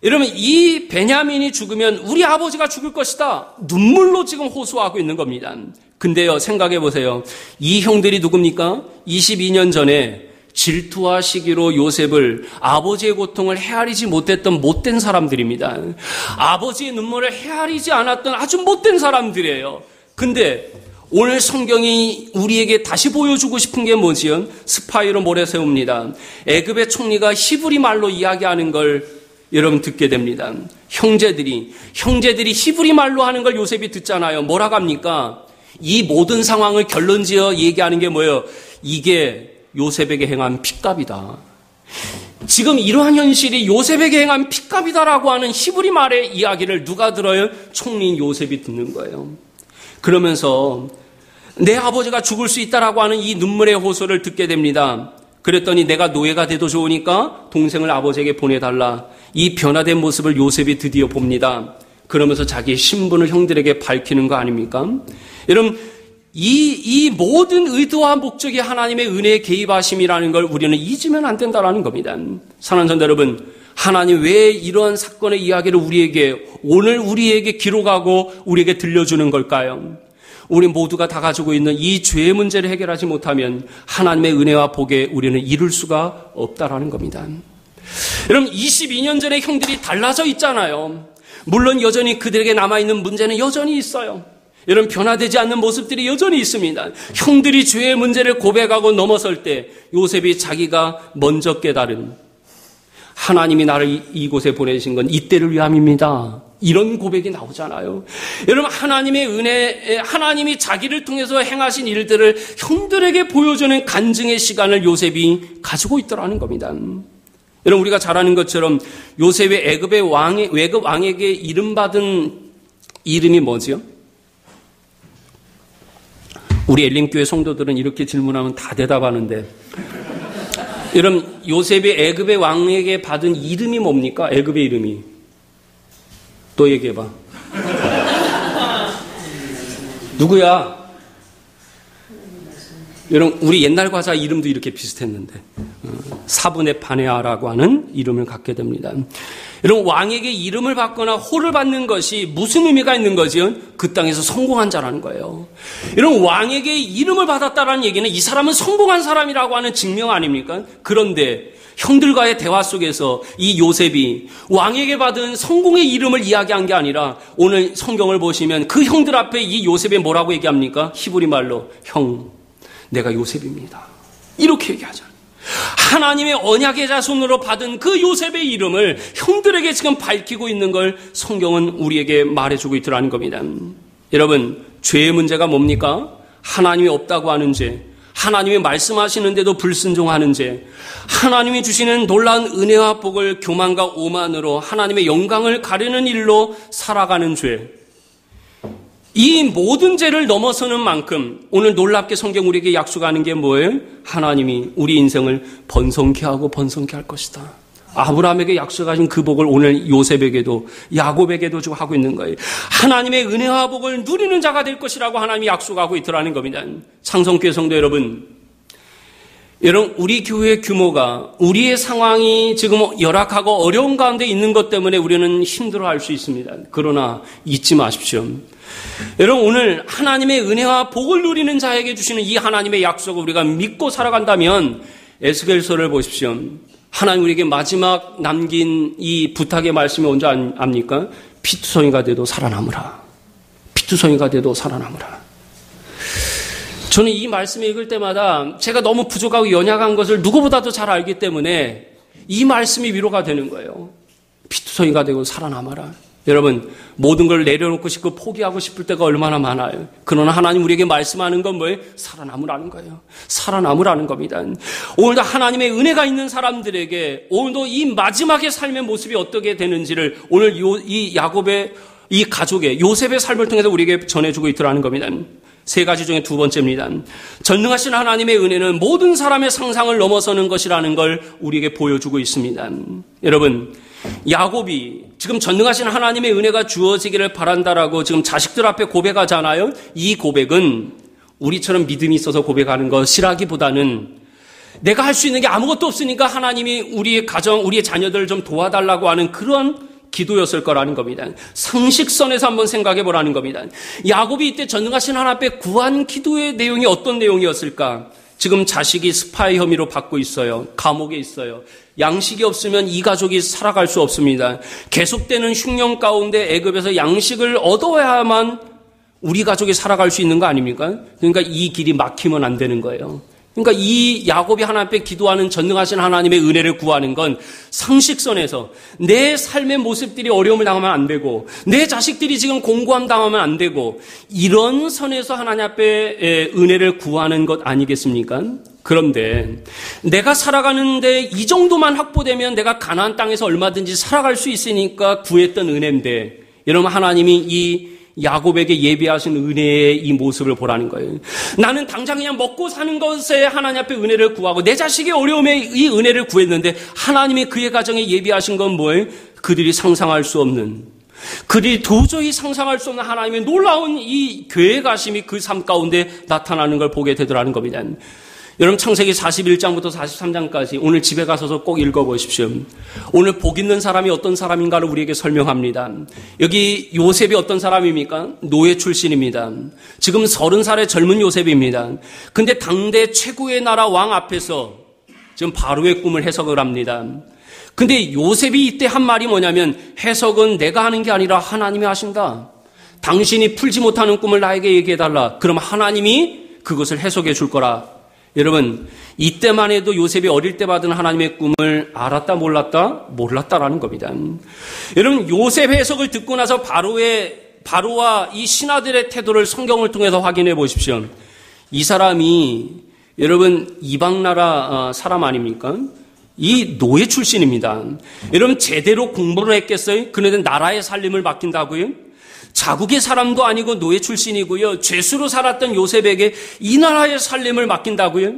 여러분 이 베냐민이 죽으면 우리 아버지가 죽을 것이다. 눈물로 지금 호소하고 있는 겁니다. 근데요 생각해 보세요. 이 형들이 누굽니까? 22년 전에 질투와 시기로 요셉을 아버지의 고통을 헤아리지 못했던 못된 사람들입니다. 아버지의 눈물을 헤아리지 않았던 아주 못된 사람들이에요. 근데 오늘 성경이 우리에게 다시 보여주고 싶은 게 뭐지요? 스파이로 몰아 세웁니다. 애굽의 총리가 히브리 말로 이야기하는 걸 여러분 듣게 됩니다. 형제들이 히브리 말로 하는 걸 요셉이 듣잖아요. 뭐라고 합니까? 이 모든 상황을 결론지어 얘기하는 게 뭐예요? 이게 요셉에게 행한 핏값이다. 지금 이러한 현실이 요셉에게 행한 핏값이다라고 하는 히브리 말의 이야기를 누가 들어요? 총리인 요셉이 듣는 거예요. 그러면서 내 아버지가 죽을 수 있다라고 하는 이 눈물의 호소를 듣게 됩니다. 그랬더니 내가 노예가 돼도 좋으니까 동생을 아버지에게 보내달라. 이 변화된 모습을 요셉이 드디어 봅니다. 그러면서 자기의 신분을 형들에게 밝히는 거 아닙니까? 여러분, 이 모든 의도와 목적이 하나님의 은혜의 개입하심이라는 걸 우리는 잊으면 안 된다는 겁니다. 사랑하는 성도 여러분, 하나님 왜 이러한 사건의 이야기를 오늘 우리에게 기록하고 우리에게 들려주는 걸까요? 우리 모두가 다 가지고 있는 이 죄의 문제를 해결하지 못하면 하나님의 은혜와 복에 우리는 이룰 수가 없다라는 겁니다. 여러분, 22년 전에 형들이 달라져 있잖아요. 물론 여전히 그들에게 남아있는 문제는 여전히 있어요. 여러분, 변화되지 않는 모습들이 여전히 있습니다. 형들이 죄의 문제를 고백하고 넘어설 때 요셉이 자기가 먼저 깨달은 하나님이 나를 이곳에 보내신 건 이때를 위함입니다. 이런 고백이 나오잖아요. 여러분, 하나님의 은혜, 하나님이 자기를 통해서 행하신 일들을 형들에게 보여주는 간증의 시간을 요셉이 가지고 있더라는 겁니다. 여러분, 우리가 잘 아는 것처럼 요셉이 애굽 왕에게 이름받은 이름이 뭐지요? 우리 엘림교회 성도들은 이렇게 질문하면 다 대답하는데, 여러분, 요셉이 애굽의 왕에게 받은 이름이 뭡니까? 애굽의 이름이. 또 얘기해봐. 누구야? 여러분, 우리 옛날 과자 이름도 이렇게 비슷했는데, 사분의 파네아라고 하는 이름을 갖게 됩니다. 여러분, 왕에게 이름을 받거나 호를 받는 것이 무슨 의미가 있는 거지요? 그 땅에서 성공한 자라는 거예요. 여러분, 왕에게 이름을 받았다라는 얘기는 이 사람은 성공한 사람이라고 하는 증명 아닙니까? 그런데 형들과의 대화 속에서 이 요셉이 왕에게 받은 성공의 이름을 이야기한 게 아니라 오늘 성경을 보시면 그 형들 앞에 이 요셉이 뭐라고 얘기합니까? 히브리 말로 형, 내가 요셉입니다. 이렇게 얘기하잖아요. 하나님의 언약의 자손으로 받은 그 요셉의 이름을 형들에게 지금 밝히고 있는 걸 성경은 우리에게 말해주고 있더라는 겁니다. 여러분, 죄의 문제가 뭡니까? 하나님이 없다고 하는 죄, 하나님이 말씀하시는데도 불순종하는 죄, 하나님이 주시는 놀라운 은혜와 복을 교만과 오만으로 하나님의 영광을 가르는 일로 살아가는 죄, 이 모든 죄를 넘어서는 만큼 오늘 놀랍게 성경 우리에게 약속하는 게 뭐예요? 하나님이 우리 인생을 번성케 하고 번성케 할 것이다. 아브라함에게 약속하신 그 복을 오늘 요셉에게도 야곱에게도 지금 하고 있는 거예요. 하나님의 은혜와 복을 누리는 자가 될 것이라고 하나님이 약속하고 있더라는 겁니다. 창성교회 성도 여러분, 우리 교회의 규모가 우리의 상황이 지금 열악하고 어려운 가운데 있는 것 때문에 우리는 힘들어할 수 있습니다. 그러나 잊지 마십시오. 여러분, 오늘 하나님의 은혜와 복을 누리는 자에게 주시는 이 하나님의 약속을 우리가 믿고 살아간다면 에스겔서를 보십시오. 하나님 우리에게 마지막 남긴 이 부탁의 말씀이 뭔지 압니까? 피투성이가 돼도 살아남으라. 피투성이가 돼도 살아남으라. 저는 이 말씀을 읽을 때마다 제가 너무 부족하고 연약한 것을 누구보다도 잘 알기 때문에 이 말씀이 위로가 되는 거예요. 피투성이가 되고 살아남아라. 여러분, 모든 걸 내려놓고 싶고 포기하고 싶을 때가 얼마나 많아요. 그러나 하나님 우리에게 말씀하는 건 뭐예요? 살아남으라는 거예요. 살아남으라는 겁니다. 오늘도 하나님의 은혜가 있는 사람들에게 오늘도 이 마지막의 삶의 모습이 어떻게 되는지를 오늘 이 야곱의 이 가족의 요셉의 삶을 통해서 우리에게 전해주고 있더라는 겁니다. 세 가지 중에 두 번째입니다. 전능하신 하나님의 은혜는 모든 사람의 상상을 넘어서는 것이라는 걸 우리에게 보여주고 있습니다. 여러분, 야곱이 지금 전능하신 하나님의 은혜가 주어지기를 바란다라고 지금 자식들 앞에 고백하잖아요. 이 고백은 우리처럼 믿음이 있어서 고백하는 것이라기보다는 내가 할 수 있는 게 아무것도 없으니까 하나님이 우리의 가정, 우리의 자녀들을 좀 도와달라고 하는 그런 기도였을 거라는 겁니다. 상식선에서 한번 생각해 보라는 겁니다. 야곱이 이때 전능하신 하나님 앞에 구한 기도의 내용이 어떤 내용이었을까? 지금 자식이 스파이 혐의로 받고 있어요. 감옥에 있어요. 양식이 없으면 이 가족이 살아갈 수 없습니다. 계속되는 흉년 가운데 애굽에서 양식을 얻어야만 우리 가족이 살아갈 수 있는 거 아닙니까? 그러니까 이 길이 막히면 안 되는 거예요. 그러니까 이 야곱이 하나님 앞에 기도하는 전능하신 하나님의 은혜를 구하는 건 상식선에서 내 삶의 모습들이 어려움을 당하면 안 되고 내 자식들이 지금 공고함 당하면 안 되고 이런 선에서 하나님 앞에 은혜를 구하는 것 아니겠습니까? 그런데 내가 살아가는데 이 정도만 확보되면 내가 가나안 땅에서 얼마든지 살아갈 수 있으니까 구했던 은혜인데 여러분 하나님이 이 야곱에게 예비하신 은혜의 이 모습을 보라는 거예요. 나는 당장 그냥 먹고 사는 것에 하나님 앞에 은혜를 구하고 내 자식의 어려움에 이 은혜를 구했는데 하나님이 그의 가정에 예비하신 건 뭐예요? 그들이 상상할 수 없는 그들이 도저히 상상할 수 없는 하나님의 놀라운 이 계획하심이 그 삶 가운데 나타나는 걸 보게 되더라는 겁니다. 여러분 창세기 41장부터 43장까지 오늘 집에 가서도 꼭 읽어보십시오. 오늘 복 있는 사람이 어떤 사람인가를 우리에게 설명합니다. 여기 요셉이 어떤 사람입니까? 노예 출신입니다. 지금 30살의 젊은 요셉입니다. 근데 당대 최고의 나라 왕 앞에서 지금 바로의 꿈을 해석을 합니다. 근데 요셉이 이때 한 말이 뭐냐면 해석은 내가 하는 게 아니라 하나님이 하신다. 당신이 풀지 못하는 꿈을 나에게 얘기해달라. 그럼 하나님이 그것을 해석해 줄 거라. 여러분 이때만 해도 요셉이 어릴 때 받은 하나님의 꿈을 알았다 몰랐다? 몰랐다라는 겁니다. 여러분 요셉 해석을 듣고 나서 바로와 이 신하들의 태도를 성경을 통해서 확인해 보십시오. 이 사람이 여러분 이방 나라 사람 아닙니까? 이 노예 출신입니다. 여러분 제대로 공부를 했겠어요? 그네들 나라의 살림을 맡긴다고요? 자국의 사람도 아니고 노예 출신이고요. 죄수로 살았던 요셉에게 이 나라의 살림을 맡긴다고요?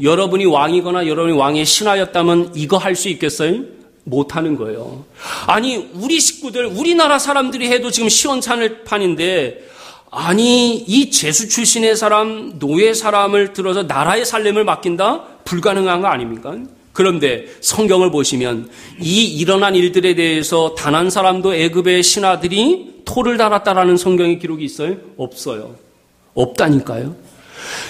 여러분이 왕이거나 여러분이 왕의 신하였다면 이거 할 수 있겠어요? 못하는 거예요. 아니 우리 식구들 우리나라 사람들이 해도 지금 시원찮을 판인데 아니 이 죄수 출신의 사람 노예 사람을 들어서 나라의 살림을 맡긴다? 불가능한 거 아닙니까? 그런데 성경을 보시면 이 일어난 일들에 대해서 단 한 사람도 애굽의 신하들이 토를 달았다라는 성경의 기록이 있어요? 없어요. 없다니까요.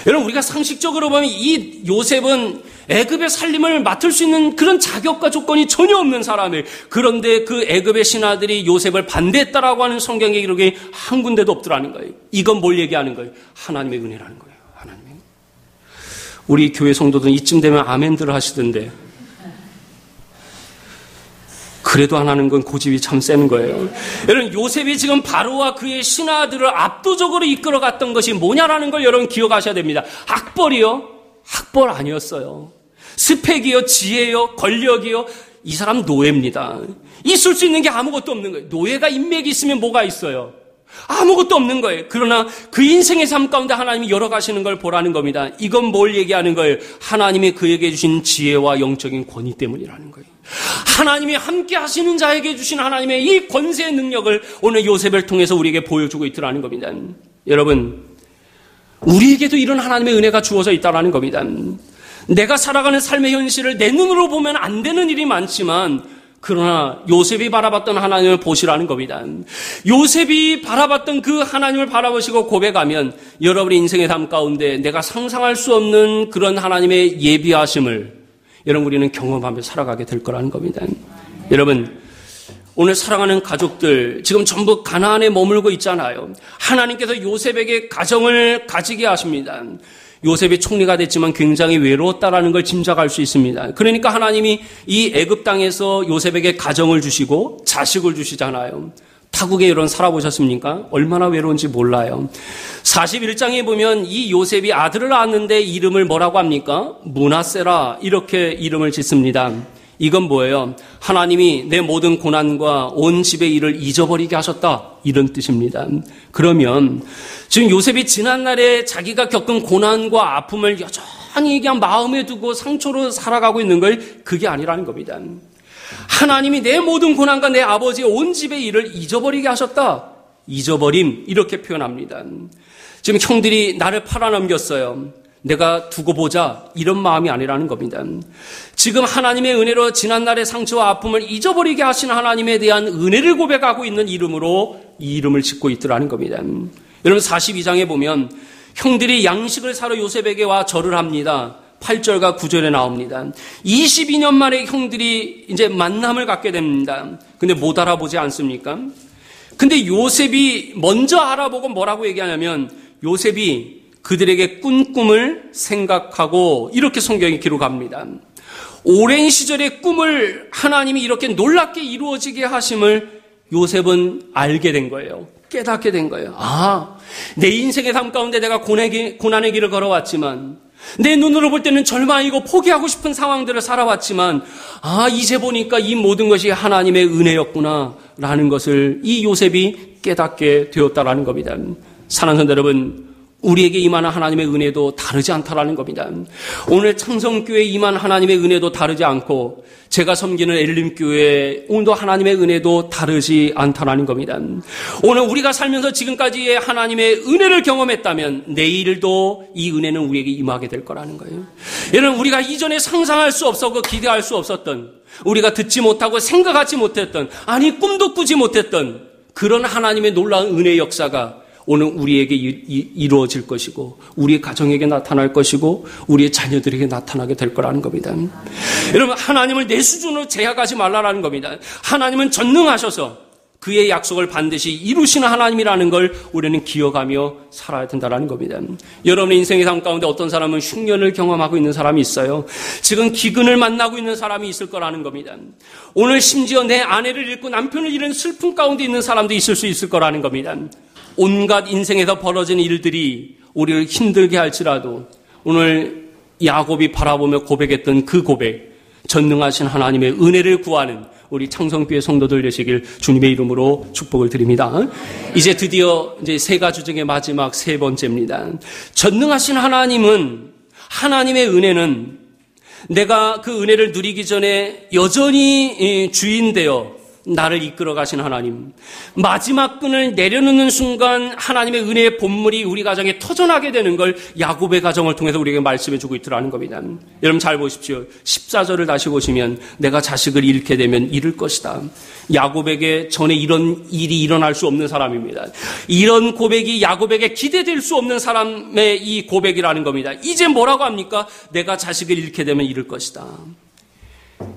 여러분 우리가 상식적으로 보면 이 요셉은 애굽의 살림을 맡을 수 있는 그런 자격과 조건이 전혀 없는 사람이에요. 그런데 그 애굽의 신하들이 요셉을 반대했다라고 하는 성경의 기록이 한 군데도 없더라는 거예요. 이건 뭘 얘기하는 거예요? 하나님의 은혜라는 거예요. 하나님의. 우리 교회 성도들은 이쯤 되면 아멘들을 하시던데 그래도 안 하는 건 고집이 참 센 거예요. 여러분 요셉이 지금 바로와 그의 신하들을 압도적으로 이끌어갔던 것이 뭐냐라는 걸 여러분 기억하셔야 됩니다. 학벌이요? 학벌 아니었어요. 스펙이요? 지혜요? 권력이요? 이 사람 노예입니다. 있을 수 있는 게 아무것도 없는 거예요. 노예가 인맥이 있으면 뭐가 있어요? 아무것도 없는 거예요. 그러나 그 인생의 삶 가운데 하나님이 열어가시는 걸 보라는 겁니다. 이건 뭘 얘기하는 거예요? 하나님이 그에게 주신 지혜와 영적인 권위 때문이라는 거예요. 하나님이 함께 하시는 자에게 주신 하나님의 이 권세의 능력을 오늘 요셉을 통해서 우리에게 보여주고 있더라는 겁니다. 여러분 우리에게도 이런 하나님의 은혜가 주어져 있다는 겁니다. 내가 살아가는 삶의 현실을 내 눈으로 보면 안 되는 일이 많지만 그러나 요셉이 바라봤던 하나님을 보시라는 겁니다. 요셉이 바라봤던 그 하나님을 바라보시고 고백하면 여러분의 인생의 삶 가운데 내가 상상할 수 없는 그런 하나님의 예비하심을 여러분 우리는 경험하며 살아가게 될 거라는 겁니다. 여러분 오늘 사랑하는 가족들 지금 전부 가나안에 머물고 있잖아요. 하나님께서 요셉에게 가정을 가지게 하십니다. 요셉이 총리가 됐지만 굉장히 외로웠다라는 걸 짐작할 수 있습니다. 그러니까 하나님이 이 애굽 땅에서 요셉에게 가정을 주시고 자식을 주시잖아요. 타국에 이런 살아보셨습니까? 얼마나 외로운지 몰라요. 41장에 보면 이 요셉이 아들을 낳았는데 이름을 뭐라고 합니까? 므낫세라 이렇게 이름을 짓습니다. 이건 뭐예요? 하나님이 내 모든 고난과 온 집의 일을 잊어버리게 하셨다 이런 뜻입니다. 그러면 지금 요셉이 지난날에 자기가 겪은 고난과 아픔을 여전히 그냥 마음에 두고 상처로 살아가고 있는 걸 그게 아니라는 겁니다. 하나님이 내 모든 고난과 내 아버지의 온 집의 일을 잊어버리게 하셨다. 잊어버림 이렇게 표현합니다. 지금 형들이 나를 팔아넘겼어요. 내가 두고 보자 이런 마음이 아니라는 겁니다. 지금 하나님의 은혜로 지난날의 상처와 아픔을 잊어버리게 하신 하나님에 대한 은혜를 고백하고 있는 이름으로 이 이름을 짓고 있더라는 겁니다. 여러분 42장에 보면 형들이 양식을 사러 요셉에게 와 절을 합니다. 8절과 9절에 나옵니다. 22년 만에 형들이 이제 만남을 갖게 됩니다. 근데 못 알아보지 않습니까? 근데 요셉이 먼저 알아보고 뭐라고 얘기하냐면 요셉이 그들에게 꾼 꿈을 생각하고 이렇게 성경이 기록합니다. 오랜 시절의 꿈을 하나님이 이렇게 놀랍게 이루어지게 하심을 요셉은 알게 된 거예요. 깨닫게 된 거예요. 아, 내 인생의 삶 가운데 내가 고난의 길을 걸어왔지만 내 눈으로 볼 때는 절망이고 포기하고 싶은 상황들을 살아왔지만 아, 이제 보니까 이 모든 것이 하나님의 은혜였구나 라는 것을 이 요셉이 깨닫게 되었다라는 겁니다. 사랑하는 성도 여러분, 우리에게 임하는 하나님의 은혜도 다르지 않다라는 겁니다. 오늘 창성교회에 임한 하나님의 은혜도 다르지 않고 제가 섬기는 엘림교회 오늘도 하나님의 은혜도 다르지 않다라는 겁니다. 오늘 우리가 살면서 지금까지의 하나님의 은혜를 경험했다면 내일도 이 은혜는 우리에게 임하게 될 거라는 거예요. 여러분, 우리가 이전에 상상할 수 없었고 기대할 수 없었던, 우리가 듣지 못하고 생각하지 못했던, 아니 꿈도 꾸지 못했던 그런 하나님의 놀라운 은혜의 역사가 오늘 우리에게 이루어질 것이고 우리의 가정에게 나타날 것이고 우리의 자녀들에게 나타나게 될 거라는 겁니다. 여러분, 하나님을 내 수준으로 제약하지 말라라는 겁니다. 하나님은 전능하셔서 그의 약속을 반드시 이루시는 하나님이라는 걸 우리는 기억하며 살아야 된다는 겁니다. 여러분의 인생의 삶 가운데 어떤 사람은 흉년을 경험하고 있는 사람이 있어요. 지금 기근을 만나고 있는 사람이 있을 거라는 겁니다. 오늘 심지어 내 아내를 잃고 남편을 잃은 슬픔 가운데 있는 사람도 있을 수 있을 거라는 겁니다. 온갖 인생에서 벌어진 일들이 우리를 힘들게 할지라도 오늘 야곱이 바라보며 고백했던 그 고백, 전능하신 하나님의 은혜를 구하는 우리 창성교회 성도들 되시길 주님의 이름으로 축복을 드립니다. 이제 드디어 이제 세 가지 중에 마지막 세 번째입니다. 전능하신 하나님은, 하나님의 은혜는 내가 그 은혜를 누리기 전에 여전히 주인 되어 나를 이끌어 가신 하나님, 마지막 끈을 내려놓는 순간 하나님의 은혜의 본물이 우리 가정에 터져나게 되는 걸 야곱의 가정을 통해서 우리에게 말씀해 주고 있더라는 겁니다. 여러분 잘 보십시오. 14절을 다시 보시면 내가 자식을 잃게 되면 잃을 것이다. 야곱에게 전에 이런 일이 일어날 수 없는 사람입니다. 이런 고백이 야곱에게 기대될 수 없는 사람의 이 고백이라는 겁니다. 이제 뭐라고 합니까? 내가 자식을 잃게 되면 잃을 것이다.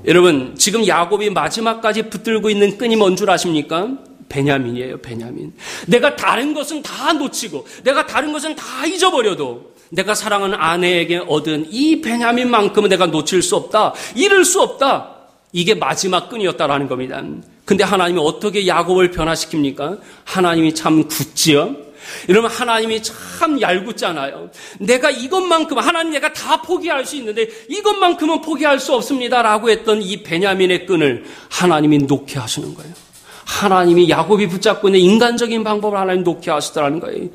여러분, 지금 야곱이 마지막까지 붙들고 있는 끈이 뭔 줄 아십니까? 베냐민이에요, 베냐민. 내가 다른 것은 다 놓치고 내가 다른 것은 다 잊어버려도 내가 사랑하는 아내에게 얻은 이 베냐민만큼은 내가 놓칠 수 없다, 잃을 수 없다. 이게 마지막 끈이었다라는 겁니다. 근데 하나님이 어떻게 야곱을 변화시킵니까? 하나님이 참 굳지요? 여러분, 하나님이 참 얄궂잖아요. 내가 이것만큼, 하나님 내가 다 포기할 수 있는데 이것만큼은 포기할 수 없습니다 라고 했던 이 베냐민의 끈을 하나님이 놓게 하시는 거예요. 하나님이 야곱이 붙잡고 있는 인간적인 방법을 하나님 놓게 하시더라는 거예요.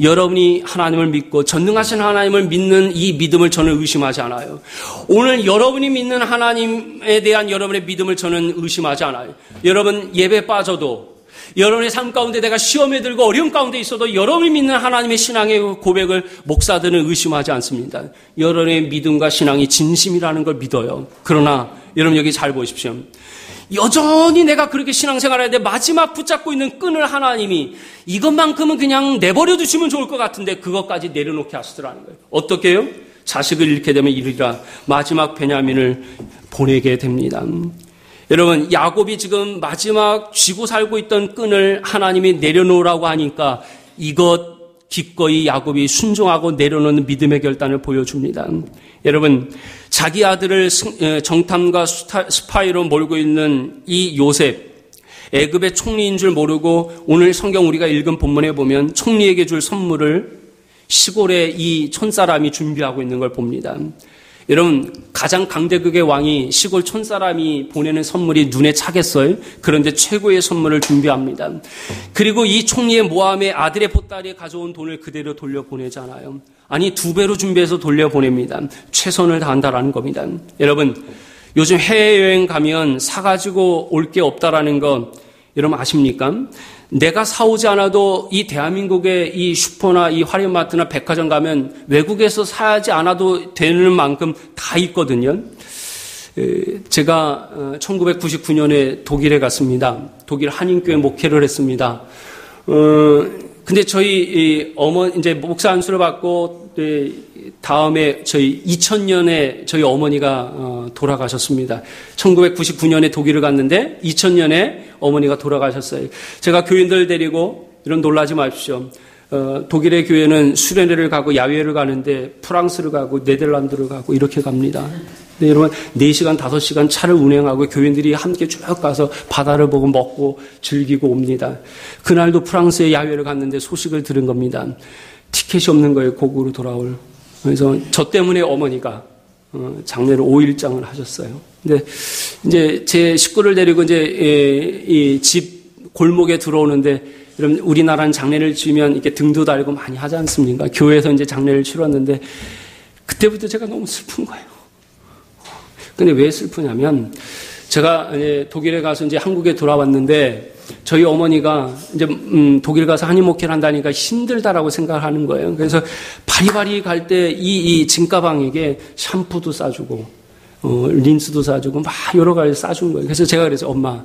여러분이 하나님을 믿고 전능하신 하나님을 믿는 이 믿음을 저는 의심하지 않아요. 오늘 여러분이 믿는 하나님에 대한 여러분의 믿음을 저는 의심하지 않아요. 여러분 예배 빠져도, 여러분의 삶 가운데 내가 시험에 들고 어려움 가운데 있어도 여러분이 믿는 하나님의 신앙의 고백을 목사들은 의심하지 않습니다. 여러분의 믿음과 신앙이 진심이라는 걸 믿어요. 그러나 여러분 여기 잘 보십시오. 여전히 내가 그렇게 신앙생활을 하는데 마지막 붙잡고 있는 끈을 하나님이 이것만큼은 그냥 내버려 두시면 좋을 것 같은데 그것까지 내려놓게 하시더라는 거예요. 어떻게 해요? 자식을 잃게 되면 이르리라. 마지막 베냐민을 보내게 됩니다. 여러분, 야곱이 지금 마지막 쥐고 살고 있던 끈을 하나님이 내려놓으라고 하니까 이것 기꺼이 야곱이 순종하고 내려놓는 믿음의 결단을 보여줍니다. 여러분, 자기 아들을 정탐과 스파이로 몰고 있는 이 요셉, 애굽의 총리인 줄 모르고 오늘 성경 우리가 읽은 본문에 보면 총리에게 줄 선물을 시골에 이 촌사람이 준비하고 있는 걸 봅니다. 여러분, 가장 강대국의 왕이 시골 촌사람이 보내는 선물이 눈에 차겠어요? 그런데 최고의 선물을 준비합니다. 그리고 이 총리의 모함에 아들의 보따리에 가져온 돈을 그대로 돌려보내잖아요. 아니, 2배로 준비해서 돌려보냅니다. 최선을 다한다라는 겁니다. 여러분, 요즘 해외여행 가면 사가지고 올 게 없다라는 거 여러분 아십니까? 내가 사오지 않아도 이 대한민국의 이 슈퍼나 이 화려마트나 백화점 가면 외국에서 사지 않아도 되는 만큼 다 있거든요. 제가 1999년에 독일에 갔습니다. 독일 한인교회 목회를 했습니다. 근데 저희 이제 목사 안수를 받고 다음에 저희 2000년에 저희 어머니가 돌아가셨습니다. 1999년에 독일을 갔는데 2000년에 어머니가 돌아가셨어요. 제가 교인들 데리고 이런 놀라지 마십시오. 독일의 교회는 수련회를 가고 야외를 가는데 프랑스를 가고 네덜란드를 가고 이렇게 갑니다. 네, 여러분 4시간 5시간 차를 운행하고 교인들이 함께 쭉 가서 바다를 보고 먹고 즐기고 옵니다. 그날도 프랑스에 야외를 갔는데 소식을 들은 겁니다. 티켓이 없는 거예요. 고국으로 돌아올. 그래서 저 때문에 어머니가 장례를 5일장을 하셨어요. 근데 이제 제 식구를 데리고 이제 이 집 골목에 들어오는데 여러분 우리나라는 장례를 치면 이렇게 등도 달고 많이 하지 않습니까? 교회에서 이제 장례를 치렀는데 그때부터 제가 너무 슬픈 거예요. 근데 왜 슬프냐면 제가 이제 독일에 가서 이제 한국에 돌아왔는데 저희 어머니가 이제 독일 가서 한인 목회를 한다니까 힘들다라고 생각하는 거예요. 그래서 바리바리 갈 때 이 짐가방에게 샴푸도 싸주고 린스도 싸주고 막 여러 가지 싸준 거예요. 그래서 제가 그래서 엄마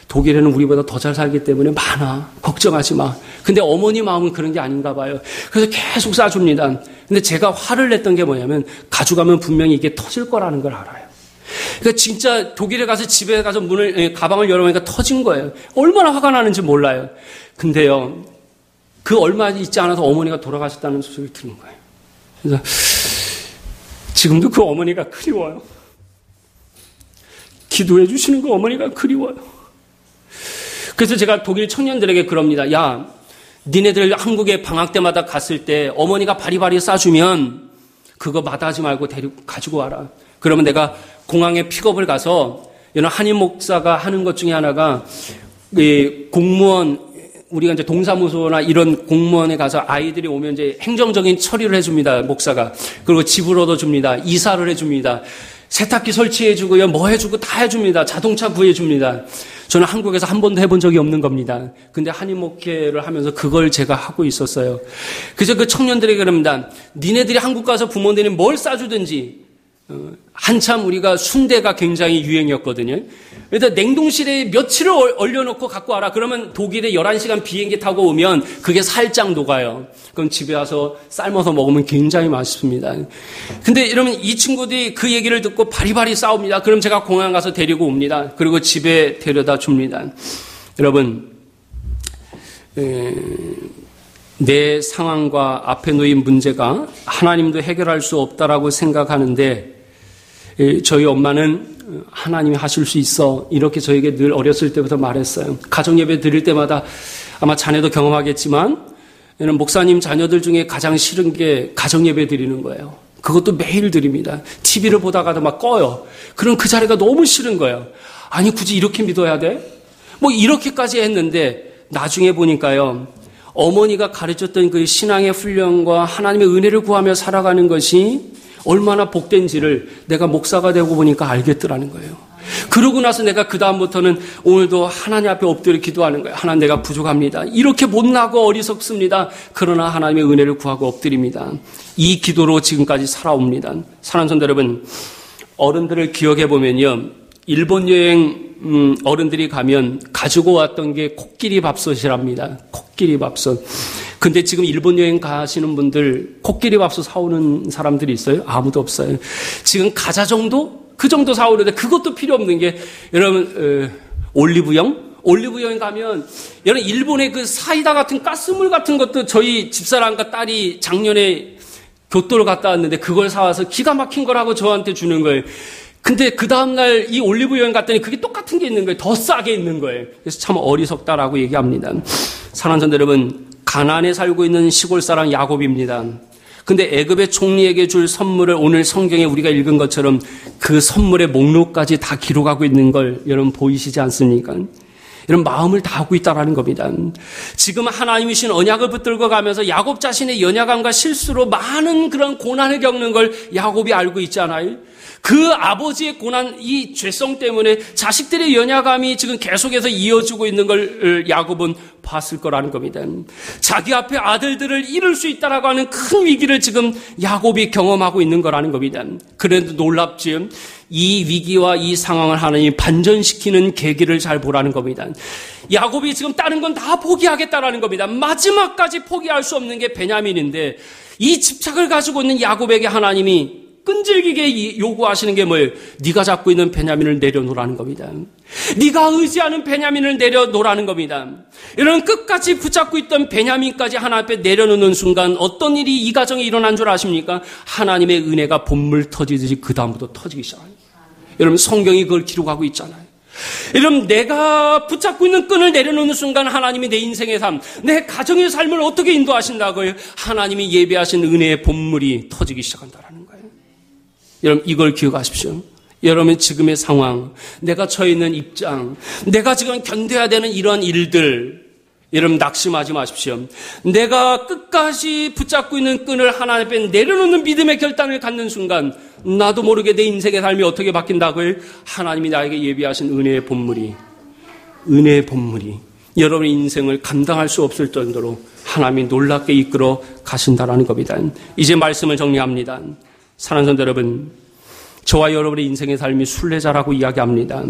독일에는 우리보다 더 잘 살기 때문에 많아. 걱정하지 마. 근데 어머니 마음은 그런 게 아닌가 봐요. 그래서 계속 싸줍니다. 근데 제가 화를 냈던 게 뭐냐면 가져가면 분명히 이게 터질 거라는 걸 알아요. 그러니까 진짜 독일에 가서 집에 가서 가방을 열어보니까 터진 거예요. 얼마나 화가 나는지 몰라요. 근데요, 그 얼마 있지 않아서 어머니가 돌아가셨다는 소식을 들은 거예요. 그래서 지금도 그 어머니가 그리워요. 기도해 주시는 그 어머니가 그리워요. 그래서 제가 독일 청년들에게 그럽니다. 야, 니네들 한국에 방학 때마다 갔을 때 어머니가 바리바리 싸주면 그거 마다하지 말고 가지고 와라. 그러면 내가 공항에 픽업을 가서 이런 한인 목사가 하는 것 중에 하나가 공무원 우리가 이제 동사무소나 이런 공무원에 가서 아이들이 오면 이제 행정적인 처리를 해줍니다. 목사가. 그리고 집을 얻어줍니다. 이사를 해줍니다. 세탁기 설치해주고요. 뭐 해주고 다 해줍니다. 자동차 구해줍니다. 저는 한국에서 한 번도 해본 적이 없는 겁니다. 근데 한인 목회를 하면서 그걸 제가 하고 있었어요. 그래서 그 청년들에게 그럽니다. 니네들이 한국 가서 부모들이 뭘 싸주든지 한참 우리가 순대가 굉장히 유행이었거든요. 그래서 냉동실에 며칠을 얼려놓고 갖고 와라. 그러면 독일에 11시간 비행기 타고 오면 그게 살짝 녹아요. 그럼 집에 와서 삶아서 먹으면 굉장히 맛있습니다. 근데 이러면 이 친구들이 그 얘기를 듣고 바리바리 싸웁니다. 그럼 제가 공항 가서 데리고 옵니다. 그리고 집에 데려다 줍니다. 여러분, 내 상황과 앞에 놓인 문제가 하나님도 해결할 수 없다라고 생각하는데 저희 엄마는 하나님이 하실 수 있어 이렇게 저에게 늘 어렸을 때부터 말했어요. 가정예배 드릴 때마다 아마 자네도 경험하겠지만 목사님 자녀들 중에 가장 싫은 게 가정예배 드리는 거예요. 그것도 매일 드립니다. TV를 보다가도 막 꺼요. 그럼 그 자리가 너무 싫은 거예요. 아니 굳이 이렇게 믿어야 돼? 뭐 이렇게까지 했는데 나중에 보니까요. 어머니가 가르쳤던 그 신앙의 훈련과 하나님의 은혜를 구하며 살아가는 것이 얼마나 복된지를 내가 목사가 되고 보니까 알겠더라는 거예요. 그러고 나서 내가 그 다음부터는 오늘도 하나님 앞에 엎드려 기도하는 거예요. 하나님 내가 부족합니다. 이렇게 못나고 어리석습니다. 그러나 하나님의 은혜를 구하고 엎드립니다. 이 기도로 지금까지 살아옵니다. 사랑하는 성도 여러분, 어른들을 기억해 보면요. 일본 여행 어른들이 가면 가지고 왔던 게 코끼리 밥솥이랍니다. 코끼리 밥솥. 근데 지금 일본 여행 가시는 분들 코끼리 밥솥 사오는 사람들이 있어요? 아무도 없어요. 지금 과자 정도? 그 정도 사오는데 그것도 필요 없는 게 여러분 올리브영 가면 여러분 일본의 그 사이다 같은 가스물 같은 것도 저희 집사람과 딸이 작년에 교토를 갔다 왔는데 그걸 사와서 기가 막힌 거라고 저한테 주는 거예요. 근데 그 다음날 이 올리브 여행 갔더니 그게 똑같은 게 있는 거예요. 더 싸게 있는 거예요. 그래서 참 어리석다라고 얘기합니다. 사랑하는 성도 여러분, 가나안에 살고 있는 시골 사람 야곱입니다. 근데 애굽의 총리에게 줄 선물을 오늘 성경에 우리가 읽은 것처럼 그 선물의 목록까지 다 기록하고 있는 걸 여러분 보이시지 않습니까? 이런 마음을 다하고 있다라는 겁니다. 지금 하나님이신 언약을 붙들고 가면서 야곱 자신의 연약함과 실수로 많은 그런 고난을 겪는 걸 야곱이 알고 있잖아요. 그 아버지의 고난, 이 죄성 때문에 자식들의 연약함이 지금 계속해서 이어지고 있는 걸 야곱은 봤을 거라는 겁니다. 자기 앞에 아들들을 잃을 수 있다라고 하는 큰 위기를 지금 야곱이 경험하고 있는 거라는 겁니다. 그래도 놀랍지 이 위기와 이 상황을 하나님이 반전시키는 계기를 잘 보라는 겁니다. 야곱이 지금 다른 건 다 포기하겠다라는 겁니다. 마지막까지 포기할 수 없는 게 베냐민인데 이 집착을 가지고 있는 야곱에게 하나님이 끈질기게 요구하시는 게 뭐예요? 네가 잡고 있는 베냐민을 내려놓으라는 겁니다. 네가 의지하는 베냐민을 내려놓으라는 겁니다. 이런 끝까지 붙잡고 있던 베냐민까지 하나님 앞에 내려놓는 순간 어떤 일이 이 가정에 일어난 줄 아십니까? 하나님의 은혜가 본물 터지듯이 그 다음부터 터지기 시작합니다. 여러분 성경이 그걸 기록하고 있잖아요. 여러분 내가 붙잡고 있는 끈을 내려놓는 순간 하나님이 내 인생의 삶, 내 가정의 삶을 어떻게 인도하신다고요? 하나님이 예배하신 은혜의 본물이 터지기 시작한다는 거예요. 여러분 이걸 기억하십시오. 여러분 지금의 상황, 내가 처해 있는 입장, 내가 지금 견뎌야 되는 이런 일들, 여러분 낙심하지 마십시오. 내가 끝까지 붙잡고 있는 끈을 하나님 앞에 내려놓는 믿음의 결단을 갖는 순간 나도 모르게 내 인생의 삶이 어떻게 바뀐다고요? 하나님이 나에게 예비하신 은혜의 본물이 여러분의 인생을 감당할 수 없을 정도로 하나님이 놀랍게 이끌어 가신다라는 겁니다. 이제 말씀을 정리합니다. 사랑하는 성도 여러분, 저와 여러분의 인생의 삶이 순례자라고 이야기합니다.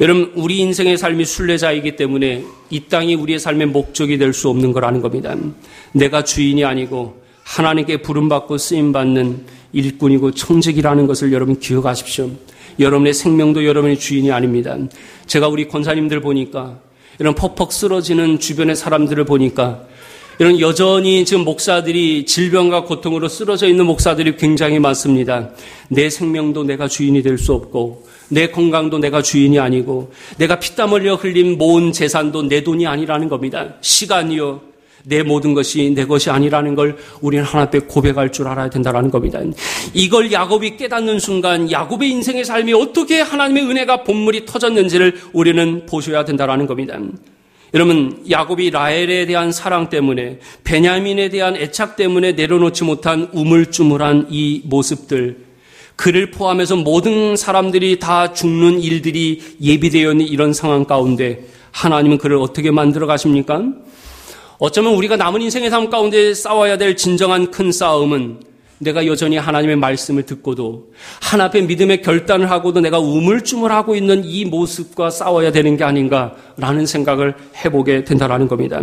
여러분 우리 인생의 삶이 순례자이기 때문에 이 땅이 우리의 삶의 목적이 될 수 없는 거라는 겁니다. 내가 주인이 아니고 하나님께 부름받고 쓰임받는 일꾼이고 청직이라는 것을 여러분 기억하십시오. 여러분의 생명도 여러분의 주인이 아닙니다. 제가 우리 권사님들 보니까 이런 퍽퍽 쓰러지는 주변의 사람들을 보니까 이런 여전히 지금 목사들이 질병과 고통으로 쓰러져 있는 목사들이 굉장히 많습니다. 내 생명도 내가 주인이 될 수 없고 내 건강도 내가 주인이 아니고 내가 피땀 흘려 흘린 모은 재산도 내 돈이 아니라는 겁니다. 시간이요 내 모든 것이 내 것이 아니라는 걸 우리는 하나님 앞에 고백할 줄 알아야 된다는 겁니다. 이걸 야곱이 깨닫는 순간 야곱의 인생의 삶이 어떻게 하나님의 은혜가 본물이 터졌는지를 우리는 보셔야 된다는 겁니다. 여러분 야곱이 라헬에 대한 사랑 때문에 베냐민에 대한 애착 때문에 내려놓지 못한 우물쭈물한 이 모습들, 그를 포함해서 모든 사람들이 다 죽는 일들이 예비되어 있는 이런 상황 가운데 하나님은 그를 어떻게 만들어 가십니까? 어쩌면 우리가 남은 인생의 삶 가운데 싸워야 될 진정한 큰 싸움은 내가 여전히 하나님의 말씀을 듣고도 하나님 앞에 믿음의 결단을 하고도 내가 우물쭈물하고 있는 이 모습과 싸워야 되는 게 아닌가라는 생각을 해보게 된다는 겁니다.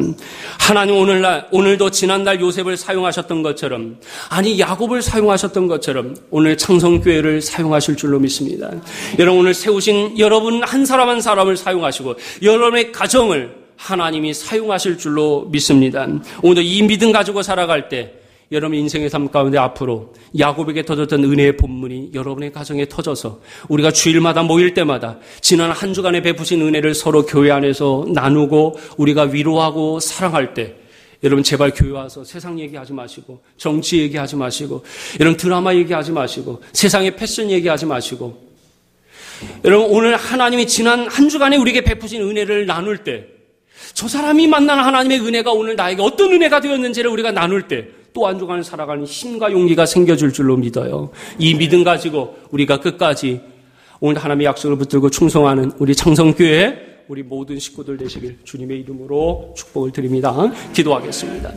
하나님 오늘도 지난날 요셉을 사용하셨던 것처럼, 아니 야곱을 사용하셨던 것처럼 오늘 창성교회를 사용하실 줄로 믿습니다. 여러분 오늘 세우신 여러분 한 사람 한 사람을 사용하시고 여러분의 가정을 하나님이 사용하실 줄로 믿습니다. 오늘도 이 믿음 가지고 살아갈 때 여러분 인생의 삶 가운데 앞으로 야곱에게 터졌던 은혜의 본문이 여러분의 가정에 터져서 우리가 주일마다 모일 때마다 지난 한 주간에 베푸신 은혜를 서로 교회 안에서 나누고 우리가 위로하고 사랑할 때 여러분 제발 교회 와서 세상 얘기하지 마시고 정치 얘기하지 마시고 이런 드라마 얘기하지 마시고 세상의 패션 얘기하지 마시고 여러분 오늘 하나님이 지난 한 주간에 우리에게 베푸신 은혜를 나눌 때 저 사람이 만난 하나님의 은혜가 오늘 나에게 어떤 은혜가 되었는지를 우리가 나눌 때 또 한 주간을 살아가는 힘과 용기가 생겨줄 줄로 믿어요. 이 믿음 가지고 우리가 끝까지 오늘 하나님의 약속을 붙들고 충성하는 우리 창성교회 우리 모든 식구들 되시길 주님의 이름으로 축복을 드립니다. 기도하겠습니다.